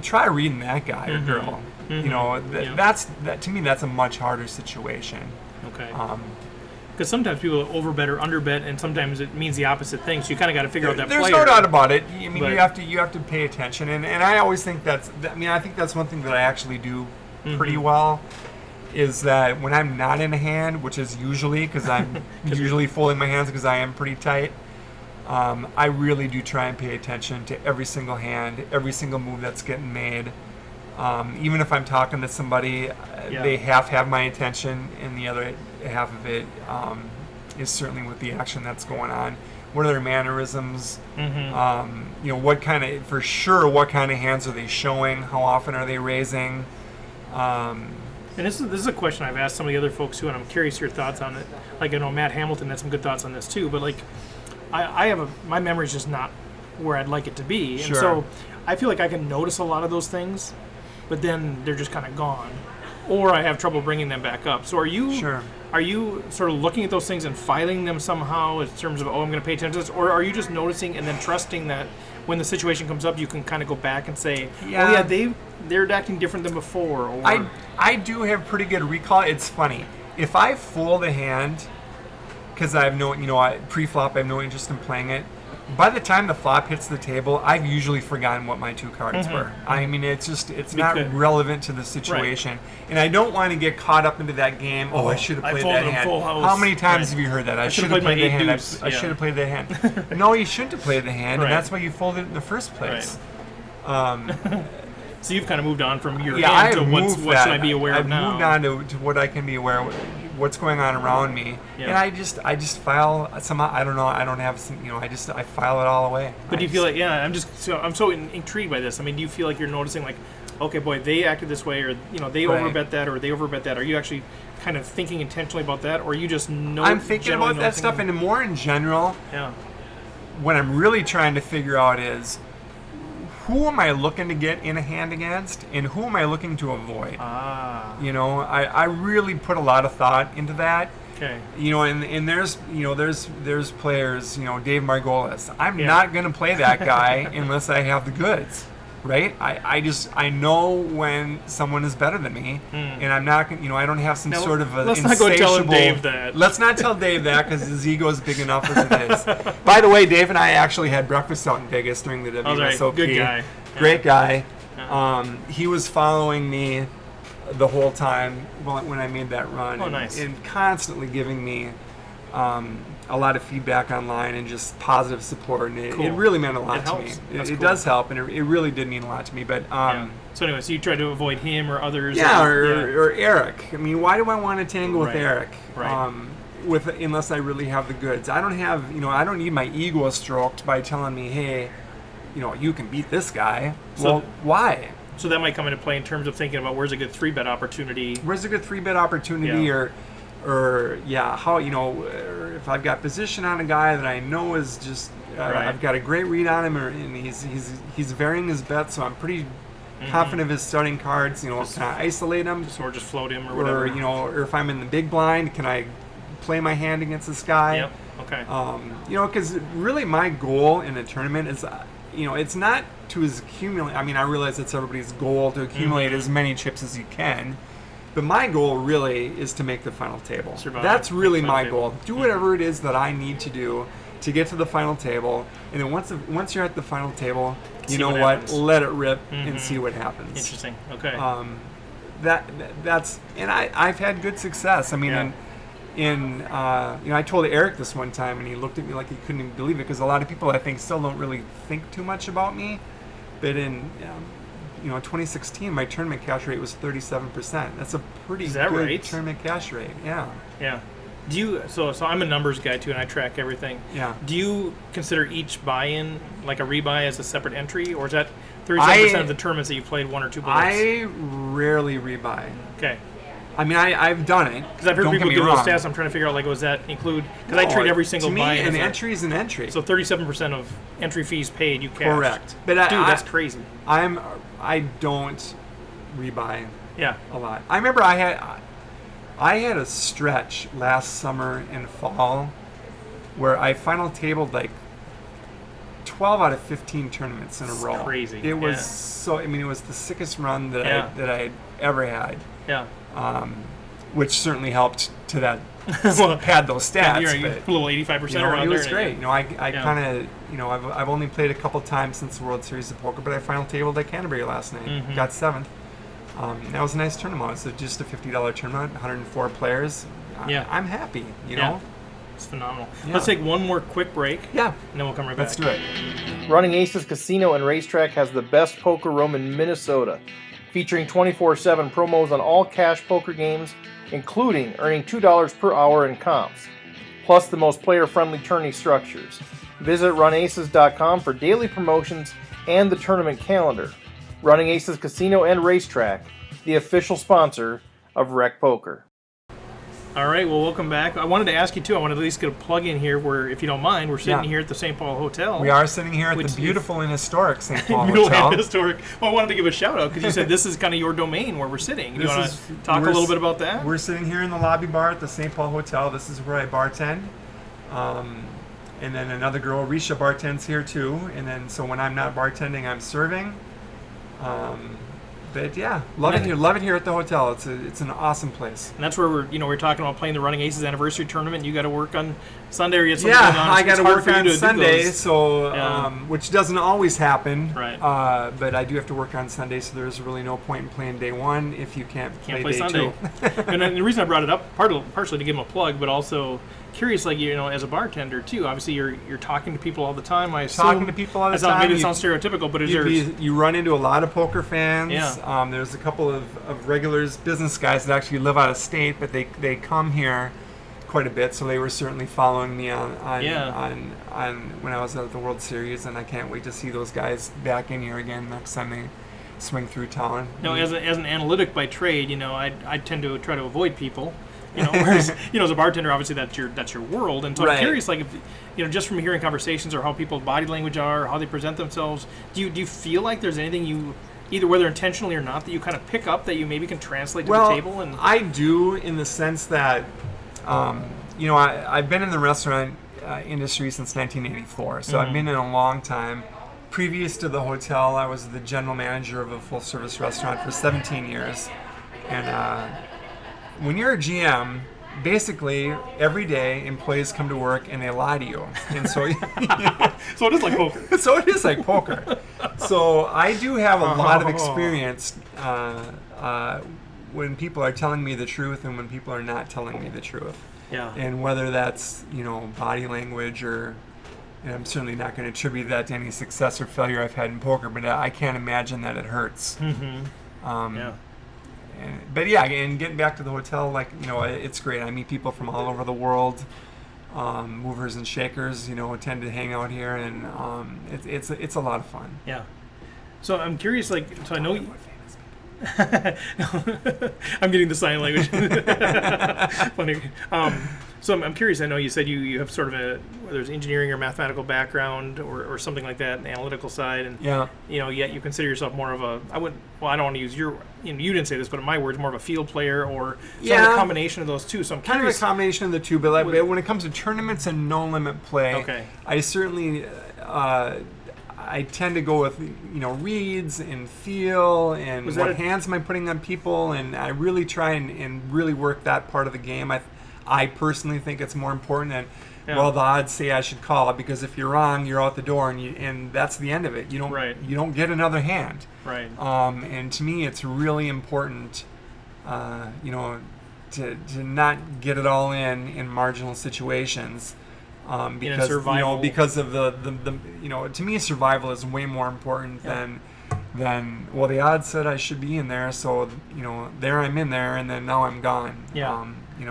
Try reading that guy or girl. That's to me, that's a much harder situation. Okay. Because sometimes people overbet or underbet, and sometimes it means the opposite thing. So you kind of got to figure out that. There's player. no doubt about it. I mean, you have to pay attention, and I always think I think that's one thing that I actually do pretty well. Is that when I'm not in a hand, which is usually because I'm usually folding my hands because I am pretty tight. I really do try and pay attention to every single hand, every single move that's getting made. Even if I'm talking to somebody, they have my attention, and the other half of it is certainly with the action that's going on. What are their mannerisms? What kind of hands are they showing? How often are they raising? And this is a question I've asked some of the other folks too, and I'm curious your thoughts on it. Like, I know Matt Hamilton had some good thoughts on this too, but like, I have my memory's just not where I'd like it to be, and so I feel like I can notice a lot of those things, but then they're just kind of gone, or I have trouble bringing them back up. So are you sort of looking at those things and filing them somehow in terms of, I'm going to pay attention to this, or are you just noticing and then trusting that when the situation comes up, you can kind of go back and say, they're acting different than before? Or I do have pretty good recall. It's funny. If I fold a hand, because I have pre-flop, I have no interest in playing it, by the time the flop hits the table, I've usually forgotten what my two cards were. I mean, it's not relevant to the situation. Right. And I don't want to get caught up into that game. Oh, I should have played that hand. How many times have you heard that? I should have played the hand. I should have played the hand. No, you shouldn't have played the hand, and that's why you folded it in the first place. Right. So you've kind of moved on from your hand to what should I be aware of now? I've moved on to what I can be aware of, what's going on around me, and I just file somehow. I don't know. I don't have some. I file it all away. But do you feel like I'm so intrigued by this. I mean, do you feel like you're noticing like, okay, boy, they acted this way, or they overbet that, or they overbet that? Are you actually kind of thinking intentionally about that, or you just know? I'm thinking about that stuff, and more in general. Yeah. What I'm really trying to figure out is, who am I looking to get in a hand against, and who am I looking to avoid? I really put a lot of thought into that. Okay. And there's players, Dave Margolis. I'm not going to play that guy unless I have the goods, right? I know when someone is better than me, and I'm not going. I don't have some sort of let's not go tell Dave that. Let's not tell Dave that, because his ego is big enough as it is. By the way, Dave and I actually had breakfast out in Vegas during the WSOP. Good guy. Great guy. He was following me the whole time when I made that run. Oh, nice. And constantly giving me a lot of feedback online and just positive support. And it really meant a lot to me. It does help, and it really did mean a lot to me. But So anyway, so you tried to avoid him or others? Or Eric. I mean, why do I want to tangle with Eric? Right. Unless I really have the goods. I don't have, I don't need my ego stroked by telling me, hey, you can beat this guy. Well, why? So that might come into play in terms of thinking about where's a good 3-bet opportunity. Where's a good 3-bet opportunity, or how, or if I've got position on a guy that I know is just, I've got a great read on him, and he's varying his bets, so I'm pretty confident of his starting cards. Can I isolate him? Or just float him, or whatever. Or if I'm in the big blind, can I play my hand against this guy? Yep. Okay. Because really my goal in a tournament is, it's not to accumulate. I mean, I realize it's everybody's goal to accumulate as many chips as you can, but my goal really is to make the final table. Survive. That's really my goal. Do whatever it is that I need to do to get to the final table, and then once you're at the final table, you know what? Let it rip and see what happens. Interesting. Okay. That's and I've had good success. I mean, I told Eric this one time, and he looked at me like he couldn't even believe it, because a lot of people, I think, still don't really think too much about me. But in 2016, my tournament cash rate was 37%. That's a pretty good tournament cash rate. Yeah. Yeah. Do you? So I'm a numbers guy too, and I track everything. Yeah. Do you consider each buy-in like a rebuy as a separate entry, or is that 37% of the tournaments that you played 1 or 2 bullets? I rarely rebuy. Okay. I mean, I've done it. Because I've heard people give those stats. I'm trying to figure out, like, was that include? Because I treat every single buy. To me, an entry is an entry. So 37% of entry fees paid, you cash. Correct. But that's crazy. I don't rebuy. Yeah. A lot. I remember I had a stretch last summer and fall where I final tabled like 12 out of 15 tournaments in a row. Crazy. It was so. I mean, it was the sickest run that I had ever had. Yeah. Which certainly helped to that. Had those stats. You're a little 85% around there. It was great. I kind of I've only played a couple times since the World Series of Poker, but I final tabled at Canterbury last night. Mm-hmm. Got 7th. That was a nice tournament. It was just a $50 tournament, 104 players. I'm happy. You know. It's phenomenal. Yeah. Let's take one more quick break. Yeah. And then we'll come right back. Let's do it. Running Aces Casino and Racetrack has the best poker room in Minnesota, featuring 24/7 promos on all cash poker games, including earning $2 per hour in comps, plus the most player-friendly tourney structures. Visit runaces.com for daily promotions and the tournament calendar. Running Aces Casino and Racetrack, the official sponsor of Rec Poker. All right, well, welcome back. I wanted to ask you, too, I wanted to at least get a plug in here where, if you don't mind, we're sitting here at the St. Paul Hotel. We are sitting here at the beautiful and historic St. Paul Hotel. And historic. Well, I wanted to give a shout-out because you said this is kind of your domain where we're sitting. Do you want to talk a little bit about that? We're sitting here in the lobby bar at the St. Paul Hotel. This is where I bartend. And then another girl, Risha, bartends here, too. And then, so when I'm not bartending, I'm serving. But yeah, love it here at the hotel. It's an awesome place. And that's where we're talking about playing the Running Aces anniversary tournament. You got to work on Sunday, or you had something going on. I got to work on Sunday, so which doesn't always happen. Right. But I do have to work on Sunday, so there's really no point in playing day one if you can't play day Sunday. 2. And the reason I brought it up, partially to give them a plug, but also curious, like, as a bartender too. Obviously, you're talking to people all the time. I assume talking to people all the time. Maybe it sounds stereotypical, but you run into a lot of poker fans. Yeah. There's a couple of regulars, business guys that actually live out of state, but they come here quite a bit. So they were certainly following me on when I was at the World Series, and I can't wait to see those guys back in here again next time they swing through town. As an analytic by trade, I tend to try to avoid people. Whereas, as a bartender, obviously that's your world. And so I'm curious, like, if, just from hearing conversations or how people's body language are, how they present themselves, do you feel like there's anything you, either whether intentionally or not, that you kind of pick up that you maybe can translate to the table? And I do, in the sense that, I've been in the restaurant industry since 1984, so I've been in a long time. Previous to the hotel, I was the general manager of a full-service restaurant for 17 years. And when you're a GM, basically every day employees come to work and they lie to you, and so so it is like poker. So it is like poker. So I do have a lot of experience when people are telling me the truth and when people are not telling me the truth. Yeah. And whether that's body language or, and I'm certainly not going to attribute that to any success or failure I've had in poker, but I can't imagine that it hurts. Mm-hmm. And getting back to the hotel, it's great. I meet people from all over the world. Movers and shakers, tend to hang out here, and it's a lot of fun. Yeah. So I'm curious, I know you. I'm getting the sign language. Funny. So I'm curious. I know you said you have sort of whether it's engineering or mathematical background or something like that, the analytical side, and yet you consider yourself more of a. I don't want to use your. You didn't say this, but in my words, more of a field player or some combination of those two. So I'm curious. Kind of a combination of the two, but when it comes to tournaments and no limit play, I certainly. I tend to go with reads and feel and what hands am I putting on people, and I really try and really work that part of the game. I personally think it's more important than the odds say I should call it, because if you're wrong, you're out the door, and that's the end of it. You don't get another hand. Right. And to me, it's really important, to not get it all in marginal situations. Because because of the to me, survival is way more important than the odds said I should be in there, so there I'm in there, and then now I'm gone.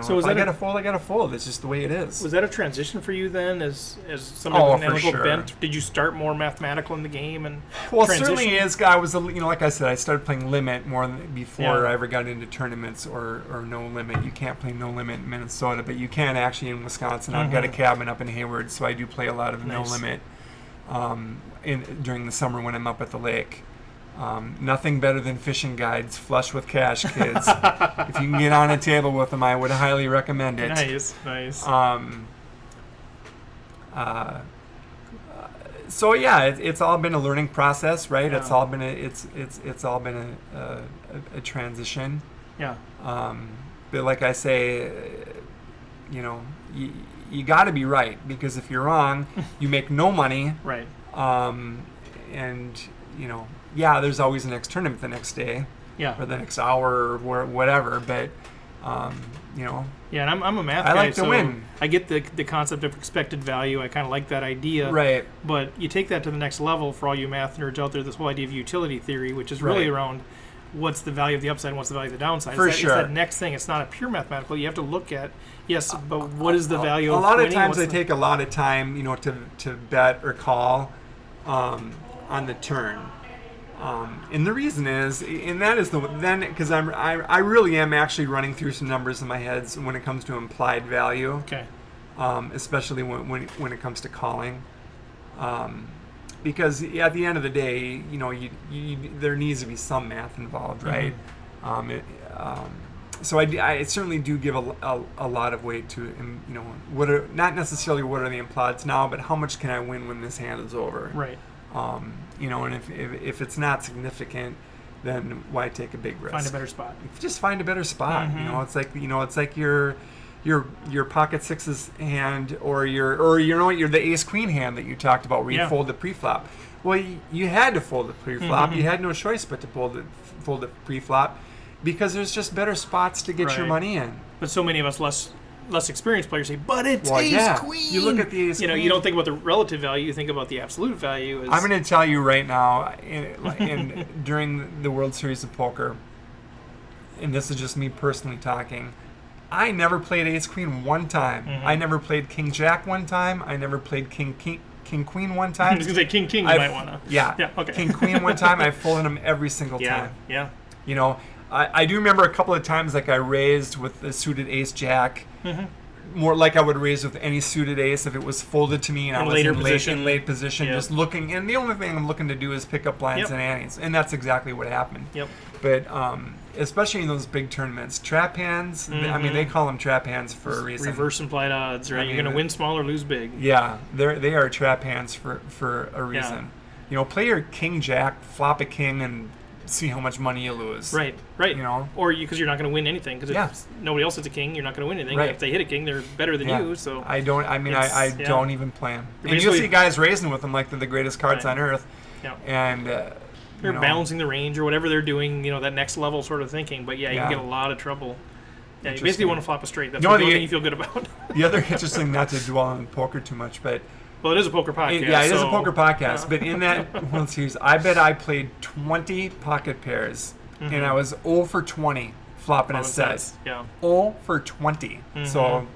So if I got to fold, I got to fold. It's just the way it is. Was that a transition for you then, as somebody with an analytical sure. bent? Did you start more mathematical in the game and Well, transition? it certainly is. I was, like I said, I started playing limit more before Yeah. I ever got into tournaments or no limit. You can't play no limit in Minnesota, but you can actually in Wisconsin. I've got a cabin up in Hayward, so I do play a lot of no limit during the summer when I'm up at the lake. Nothing better than fishing guides flush with cash, kids. If you can get on a table with them, I would highly recommend it. Nice. So yeah, it's all been a learning process, right? Yeah. It's all been a transition. Yeah. But like I say, you got to be right, because if you're wrong, you make no money. Right. And yeah, there's always the next tournament the next day, Yeah. or the next hour or whatever. But Yeah, and I'm a math I guy, like to so win. I get the concept of expected value. I kind of like that idea. Right. But you take that to the next level for all you math nerds out there, this whole idea of utility theory, which is really Right. around what's the value of the upside and what's the value of the downside. For It's sure. that next thing. It's not a pure mathematical. You have to look at, yes, but what is the value A of lot of winning? times What's I take a lot of time, to bet or call on the turn. And the reason is, and that is because I really am actually running through some numbers in my head when it comes to implied value. Okay. Especially when it comes to calling. Because at the end of the day, there needs to be some math involved, right? So I certainly do give a lot of weight to, not necessarily what are the implieds now, but how much can I win when this hand is over? Right. And if it's not significant, then why take a big risk? Find a better spot. Just find a better spot. It's like your pocket sixes hand, or you're the ace queen hand that you talked about, where you fold the pre-flop. Well, you had to fold the pre-flop. You had no choice but to fold the pre-flop, because there's just better spots to get your money in. But so many of us less experienced players say, but it's queen. You look at the ace queen. You don't think about the relative value. You think about the absolute value. I'm going to tell you right now, during the World Series of Poker, and this is just me personally talking, I never played ace queen one time. I never played king jack one time. I never played king queen one time. I was going to say king you might want to. Yeah. Okay. King queen one time. I folded them every single time. Yeah. I do remember a couple of times, like, I raised with the suited ace jack, more like I would raise with any suited ace if it was folded to me and I was in late position, just looking. And the only thing I'm looking to do is pick up blinds and antes, and that's exactly what happened. Yep. But especially in those big tournaments, trap hands. I mean, they call them trap hands for a reason. Reverse implied odds, right? You're going to win small or lose big. Yeah, they are trap hands for a reason. Play your king jack, flop a king, and see how much money you lose. Right. Or because you're not going to win anything, because if nobody else hits a king, you're not going to win anything. Right. If they hit a king, they're better than you. So I don't even play them. And you'll see guys raising with them like they're the greatest cards on earth. Yeah. And they're balancing the range or whatever they're doing, that next level sort of thinking. But you can get a lot of trouble. Yeah, you basically want to flop a straight. That's the only thing you feel good about. The other interesting, not to dwell on poker too much, but well, it is a poker podcast. It is a poker podcast. But in that World Series, I bet I played 20 pocket pairs, and I was 0 for 20 flopping a set. Yeah. 0 for 20. So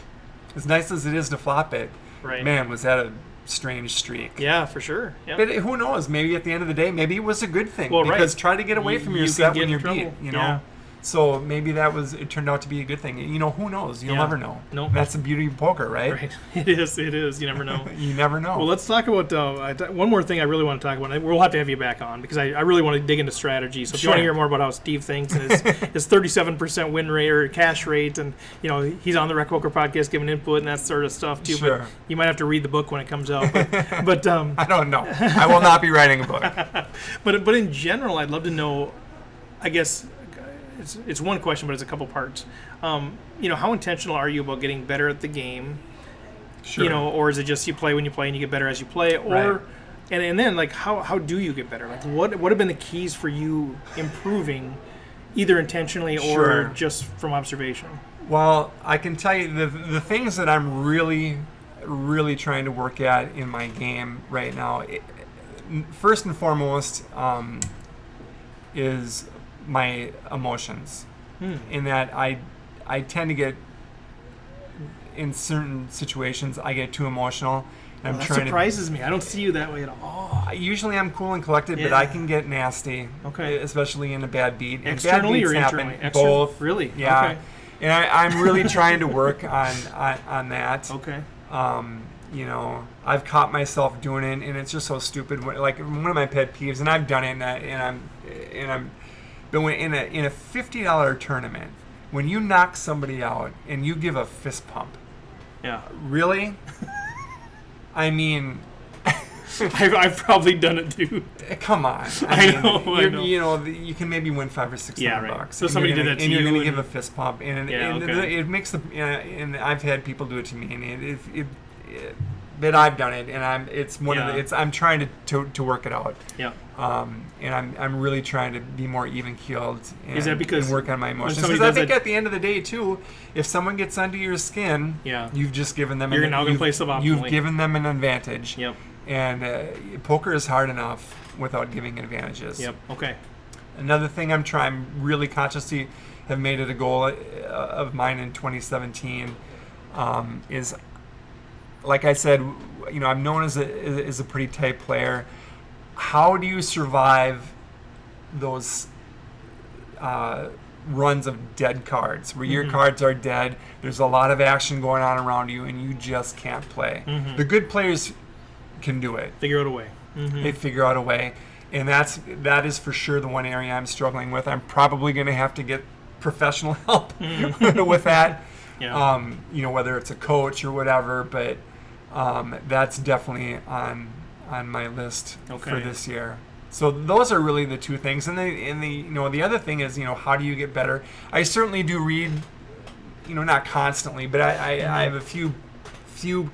as nice as it is to flop it, man, was that a strange streak. Yeah, for sure. Yeah. But who knows? Maybe at the end of the day, maybe it was a good thing. Well, because try to get away from your set when you're beat. Yeah. So maybe it turned out to be a good thing. Who knows? You'll never know. Nope. That's the beauty of poker, right? Right. It is. You never know. You never know. Well, let's talk about one more thing I really want to talk about. We'll have to have you back on, because I really want to dig into strategy. So if you want to hear more about how Steve thinks and his 37% win rate or cash rate, and he's on the Rec Poker podcast giving input and that sort of stuff too. Sure. But you might have to read the book when it comes out. But I don't know. I will not be writing a book. But in general, I'd love to know, I guess, it's one question, but it's a couple parts. How intentional are you about getting better at the game? Sure. Or is it just you play when you play and you get better as you play? Or and then, like, how do you get better? Like, what have been the keys for you improving, either intentionally or just from observation? Well, I can tell you the things that I'm really, really trying to work at in my game right now, first and foremost, is my emotions. In that I tend to get in certain situations I get too emotional. And that surprises me. I don't see you that way at all. Usually I'm cool and collected, but I can get nasty. Okay. Especially in a bad beat. Externally and bad beats or internally? happen. Both. Really? Yeah. Okay. And I'm really trying to work on that. Okay. You know, I've caught myself doing it, and it's just so stupid. Like one of my pet peeves, and I've done it, and I'm but in a $50 tournament, when you knock somebody out and you give a fist pump. Yeah. Really? I mean, I've probably done it too. Come on. I know. You know, you can maybe win $500 or $600 bucks. So somebody did that to you, and you're going to give a fist pump, and okay. it makes and I've had people do it to me, and but I've done it, and I'm trying to work it out. Yeah. And I'm really trying to be more even keeled. Is that because and work on my emotions? Because I think at the end of the day too, if someone gets under your skin, you've just given them. You're now going to play suboptimally. You've given them an advantage. Yep. And poker is hard enough without giving advantages. Yep. Okay. Another thing I'm really consciously have made it a goal of mine in 2017 is, like I said, you know, I'm known as a pretty tight player. How do you survive those runs of dead cards where your cards are dead? There's a lot of action going on around you, and you just can't play. The good players can do it. Figure out a way. They figure out a way, and that is for sure the one area I'm struggling with. I'm probably going to have to get professional help with that. Yeah. You know, whether it's a coach or whatever, but that's definitely on my list for this year. So those are really the two things, and the other thing is, you know, how do you get better? I certainly do read, you know, not constantly, but I have a few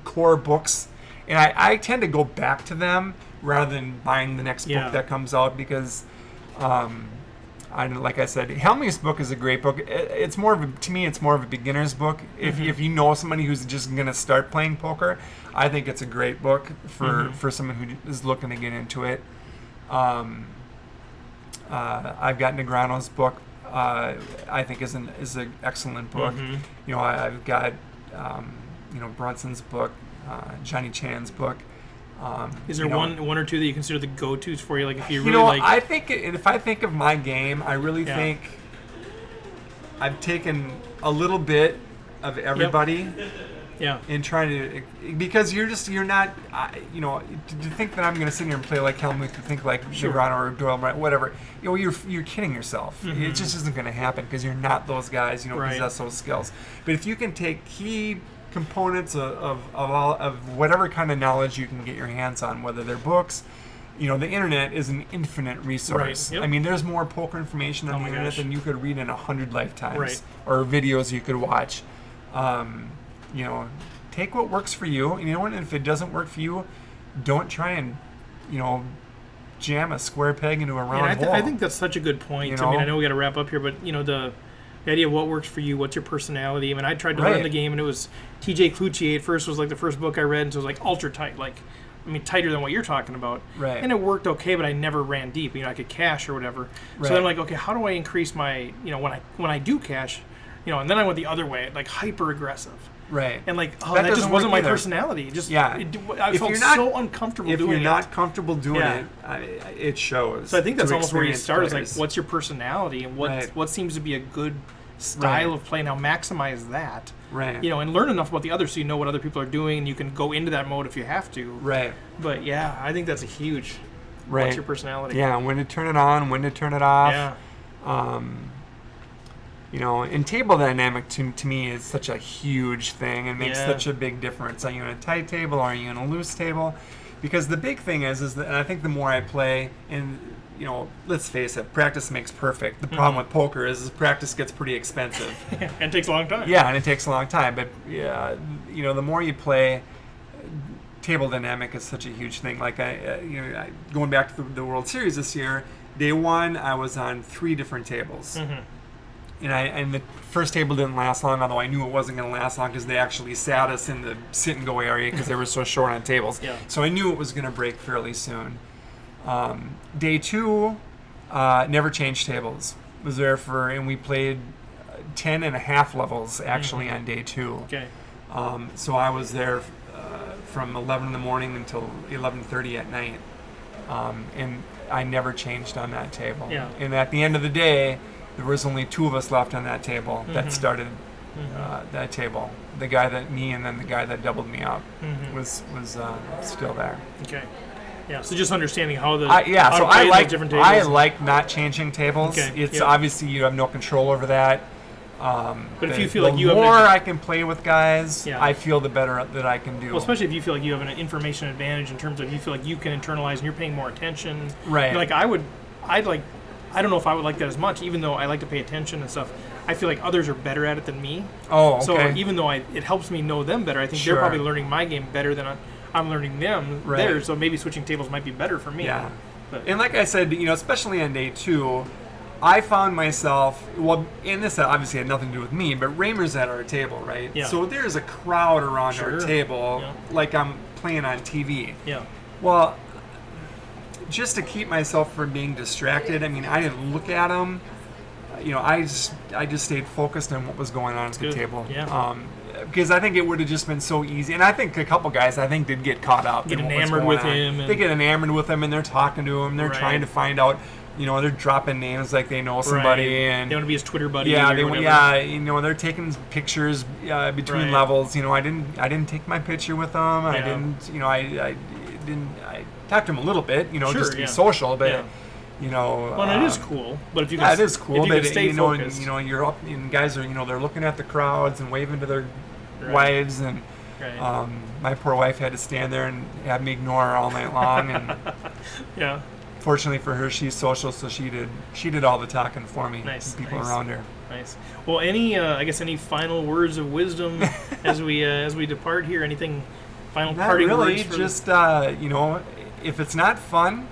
core books. And I tend to go back to them rather than buying the next book that comes out because, like I said, Helming's book is a great book. It's more of to me, it's more of a beginner's book. If you know somebody who's just going to start playing poker, I think it's a great book for someone who is looking to get into it. I've got Negreanu's book. I think is an excellent book. You know, I've got Brunson's book. Johnny Chan's book. Is there one or two that you consider the go-tos for you? Like if you really like, I think if I think of my game, I really think I've taken a little bit of everybody. Yeah. In trying to, because you're not, you know, to think that I'm going to sit here and play like Helmut, to think like Negreanu or Doyle, whatever. You know, you're kidding yourself. It just isn't going to happen because you're not those guys. You don't possess those skills. But if you can take key components of whatever kind of knowledge you can get your hands on, whether they're books, you know, the internet is an infinite resource. I mean, there's more poker information on the internet than you could read in 100 lifetimes or videos you could watch. You know, take what works for you. You know, and if it doesn't work for you, don't try and, you know, jam a square peg into a round hole. I think that's such a good point. You know? I mean, I know we got to wrap up here, but you know, the idea of what works for you, what's your personality. I mean, I tried to learn the game, and it was T.J. Cloutier at first was like the first book I read, and so it was like ultra tight, like, I mean, tighter than what you're talking about. Right. And it worked okay, but I never ran deep. You know, I could cash or whatever. So then I'm like, okay, how do I increase my, you know, when I do cash, you know, and then I went the other way, like hyper aggressive. Right. And like, that just wasn't my personality. Just I felt so uncomfortable doing it. If you're not comfortable doing it, it shows. So I think that's almost where you start. Is like, what's your personality and what seems to be a good style of play? Now maximize that. Right. You know, and learn enough about the others so you know what other people are doing, and you can go into that mode if you have to. Right. But yeah, I think that's a huge. What's your personality? Yeah. When to turn it on, when to turn it off. Yeah. You know, and table dynamic to me is such a huge thing and makes such a big difference. Are you in a tight table? Are you in a loose table? Because the big thing is that, and I think the more I play, and you know, let's face it, practice makes perfect. The problem with poker is practice gets pretty expensive. And it takes a long time. Yeah, and it takes a long time. But you know, the more you play, table dynamic is such a huge thing. Like going back to the World Series this year, day one I was on 3 different tables. And the first table didn't last long, although I knew it wasn't going to last long because they actually sat us in the sit and go area because they were so short on tables. So I knew it was going to break fairly soon. Day 2, never changed tables. Was there and we played 10 and a half levels actually on day 2. Okay. So I was there from 11 in the morning until 11:30 at night, and I never changed on that table. Yeah. And at the end of the day, there was only 2 of us left on that table that started that table. The guy and then the guy that doubled me up was still there. Okay. Yeah. So just understanding how So I like different tables. I like not changing tables. Okay. It's obviously you have no control over that. But if you feel the like you have more I can play with guys, Yeah. I feel the better that I can do. Well, especially if you feel like you have an information advantage in terms of you feel like you can internalize and you're paying more attention. Right. Like I don't know if I would like that as much, even though I like to pay attention and stuff. I feel like others are better at it than me. Oh, okay. So even though it helps me know them better, I think Sure. they're probably learning my game better than I'm learning them Right. theirs. So maybe switching tables might be better for me. Yeah. But, And like I said, especially on day 2, I found myself, and this obviously had nothing to do with me, but Raymer's at our table, right? Yeah. So there's a crowd around Sure. our table, Yeah. like I'm playing on TV. yeah. Well, just to keep myself from being distracted, I mean, I didn't look at them. I just stayed focused on what was going on at the good. table. Yeah. Because I think it would have just been so easy, and I think a couple guys did get caught up, Get in what was enamored going with on. him and- They get enamored with him, and they're talking to him. They're Right. trying to find out. They're dropping names like they know somebody, Right. and They want to be his Twitter buddy. yeah, or whatever. they're taking pictures between Right. levels. I didn't take my picture with them. I Yeah. didn't. I talked to him a little bit. Sure, just to yeah. be social, but. Yeah. Well, Well, it is cool, but if you can, yeah, it is cool. if you But can stay and, focused, you're up, and guys are, they're looking at the crowds and waving to their Right. wives, and right. my poor wife had to stand there and have me ignore her all night long. And Yeah. fortunately for her, she's social, so she did all the talking for me. Nice, People nice. around her. Nice. Well, any final words of wisdom as we depart here? Anything final Not parting really. words? For Just if it's not fun,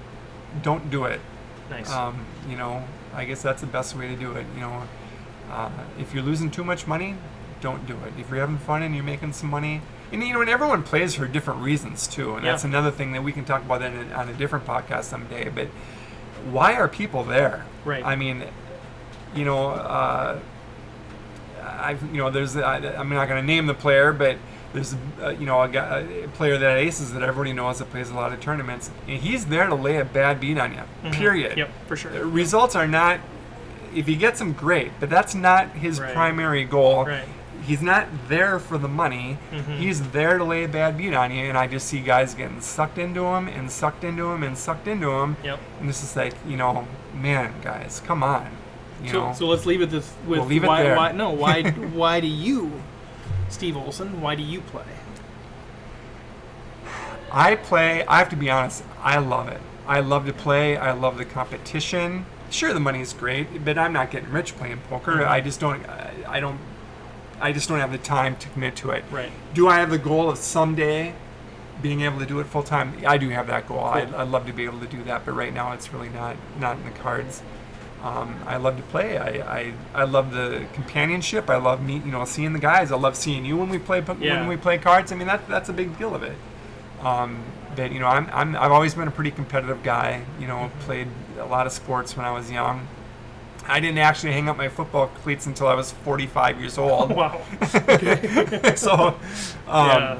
don't do it. nice. I guess that's the best way to do it. If you're losing too much money, don't do it. If you're having fun and you're making some money, and and everyone plays for different reasons too, and Yeah. that's another thing that we can talk about on a different podcast someday. But why are people there? Right. I mean, there's I'm not going to name the player, but there's a player that aces that everybody knows that plays a lot of tournaments, and he's there to lay a bad beat on you. Mm-hmm. Period. Yep, for sure. Results are not. If he gets them, great, but that's not his Right. primary goal. Right. He's not there for the money. Mhm. He's there to lay a bad beat on you, and I just see guys getting sucked into him and sucked into him and sucked into him. Yep. And this is like, man, guys, come on. So let's leave it with We'll leave it why, there. why do you, Steve Olson? Why do you play? I have to be honest, I love it. I love to play. I love the competition. Sure, the money's great, but I'm not getting rich playing poker. Mhm. I just don't have the time to commit to it. Right. Do I have the goal of someday being able to do it full time? I do have that goal. Cool. I'd love to be able to do that, but right now it's really not in the cards. I love to play. I love the companionship. I love seeing the guys. I love seeing you when we play cards. I mean that's a big deal of it. But I've always been a pretty competitive guy. Played a lot of sports when I was young. I didn't actually hang up my football cleats until I was 45 years old. Wow. Okay. So, Yeah.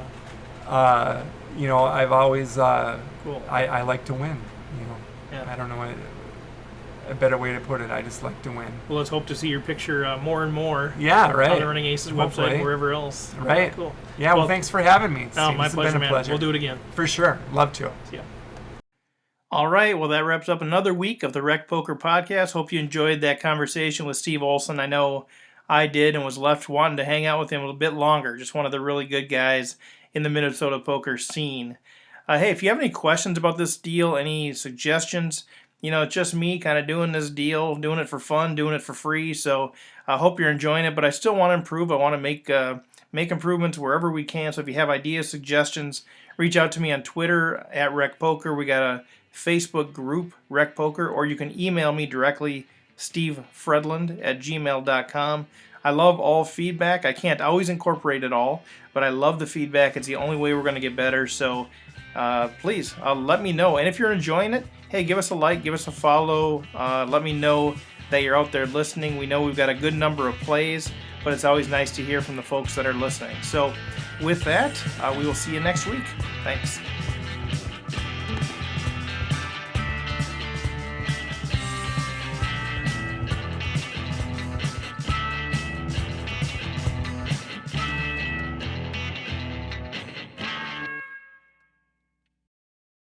I've always Cool. I like to win. Yeah. I don't know a better way to put it. I just like to win. Well, let's hope to see your picture more and more. Yeah, right. On the Running Aces Hopefully. website, wherever else. Right. Cool. Yeah. Well, thanks for having me. Oh, Steve. my It's pleasure, been a man. pleasure. We'll do it again. For sure. Love to. See ya. All right, well, that wraps up another week of the Rec Poker Podcast. Hope you enjoyed that conversation with Steve Olson. I know I did and was left wanting to hang out with him a little bit longer. Just one of the really good guys in the Minnesota poker scene. Hey, if you have any questions about this deal, any suggestions, it's just me kind of doing this deal, doing it for fun, doing it for free. So I hope you're enjoying it, but I still want to improve. I want to make improvements wherever we can. So if you have ideas, suggestions, reach out to me on Twitter at RecPoker. We got a Facebook group, RecPoker, or you can email me directly, stevefredlund@gmail.com. I love all feedback. I can't always incorporate it all, but I love the feedback. It's the only way we're going to get better. So please let me know. And if you're enjoying it, hey, give us a like, give us a follow. Let me know that you're out there listening. We know we've got a good number of plays, but it's always nice to hear from the folks that are listening. So with that, we will see you next week. Thanks.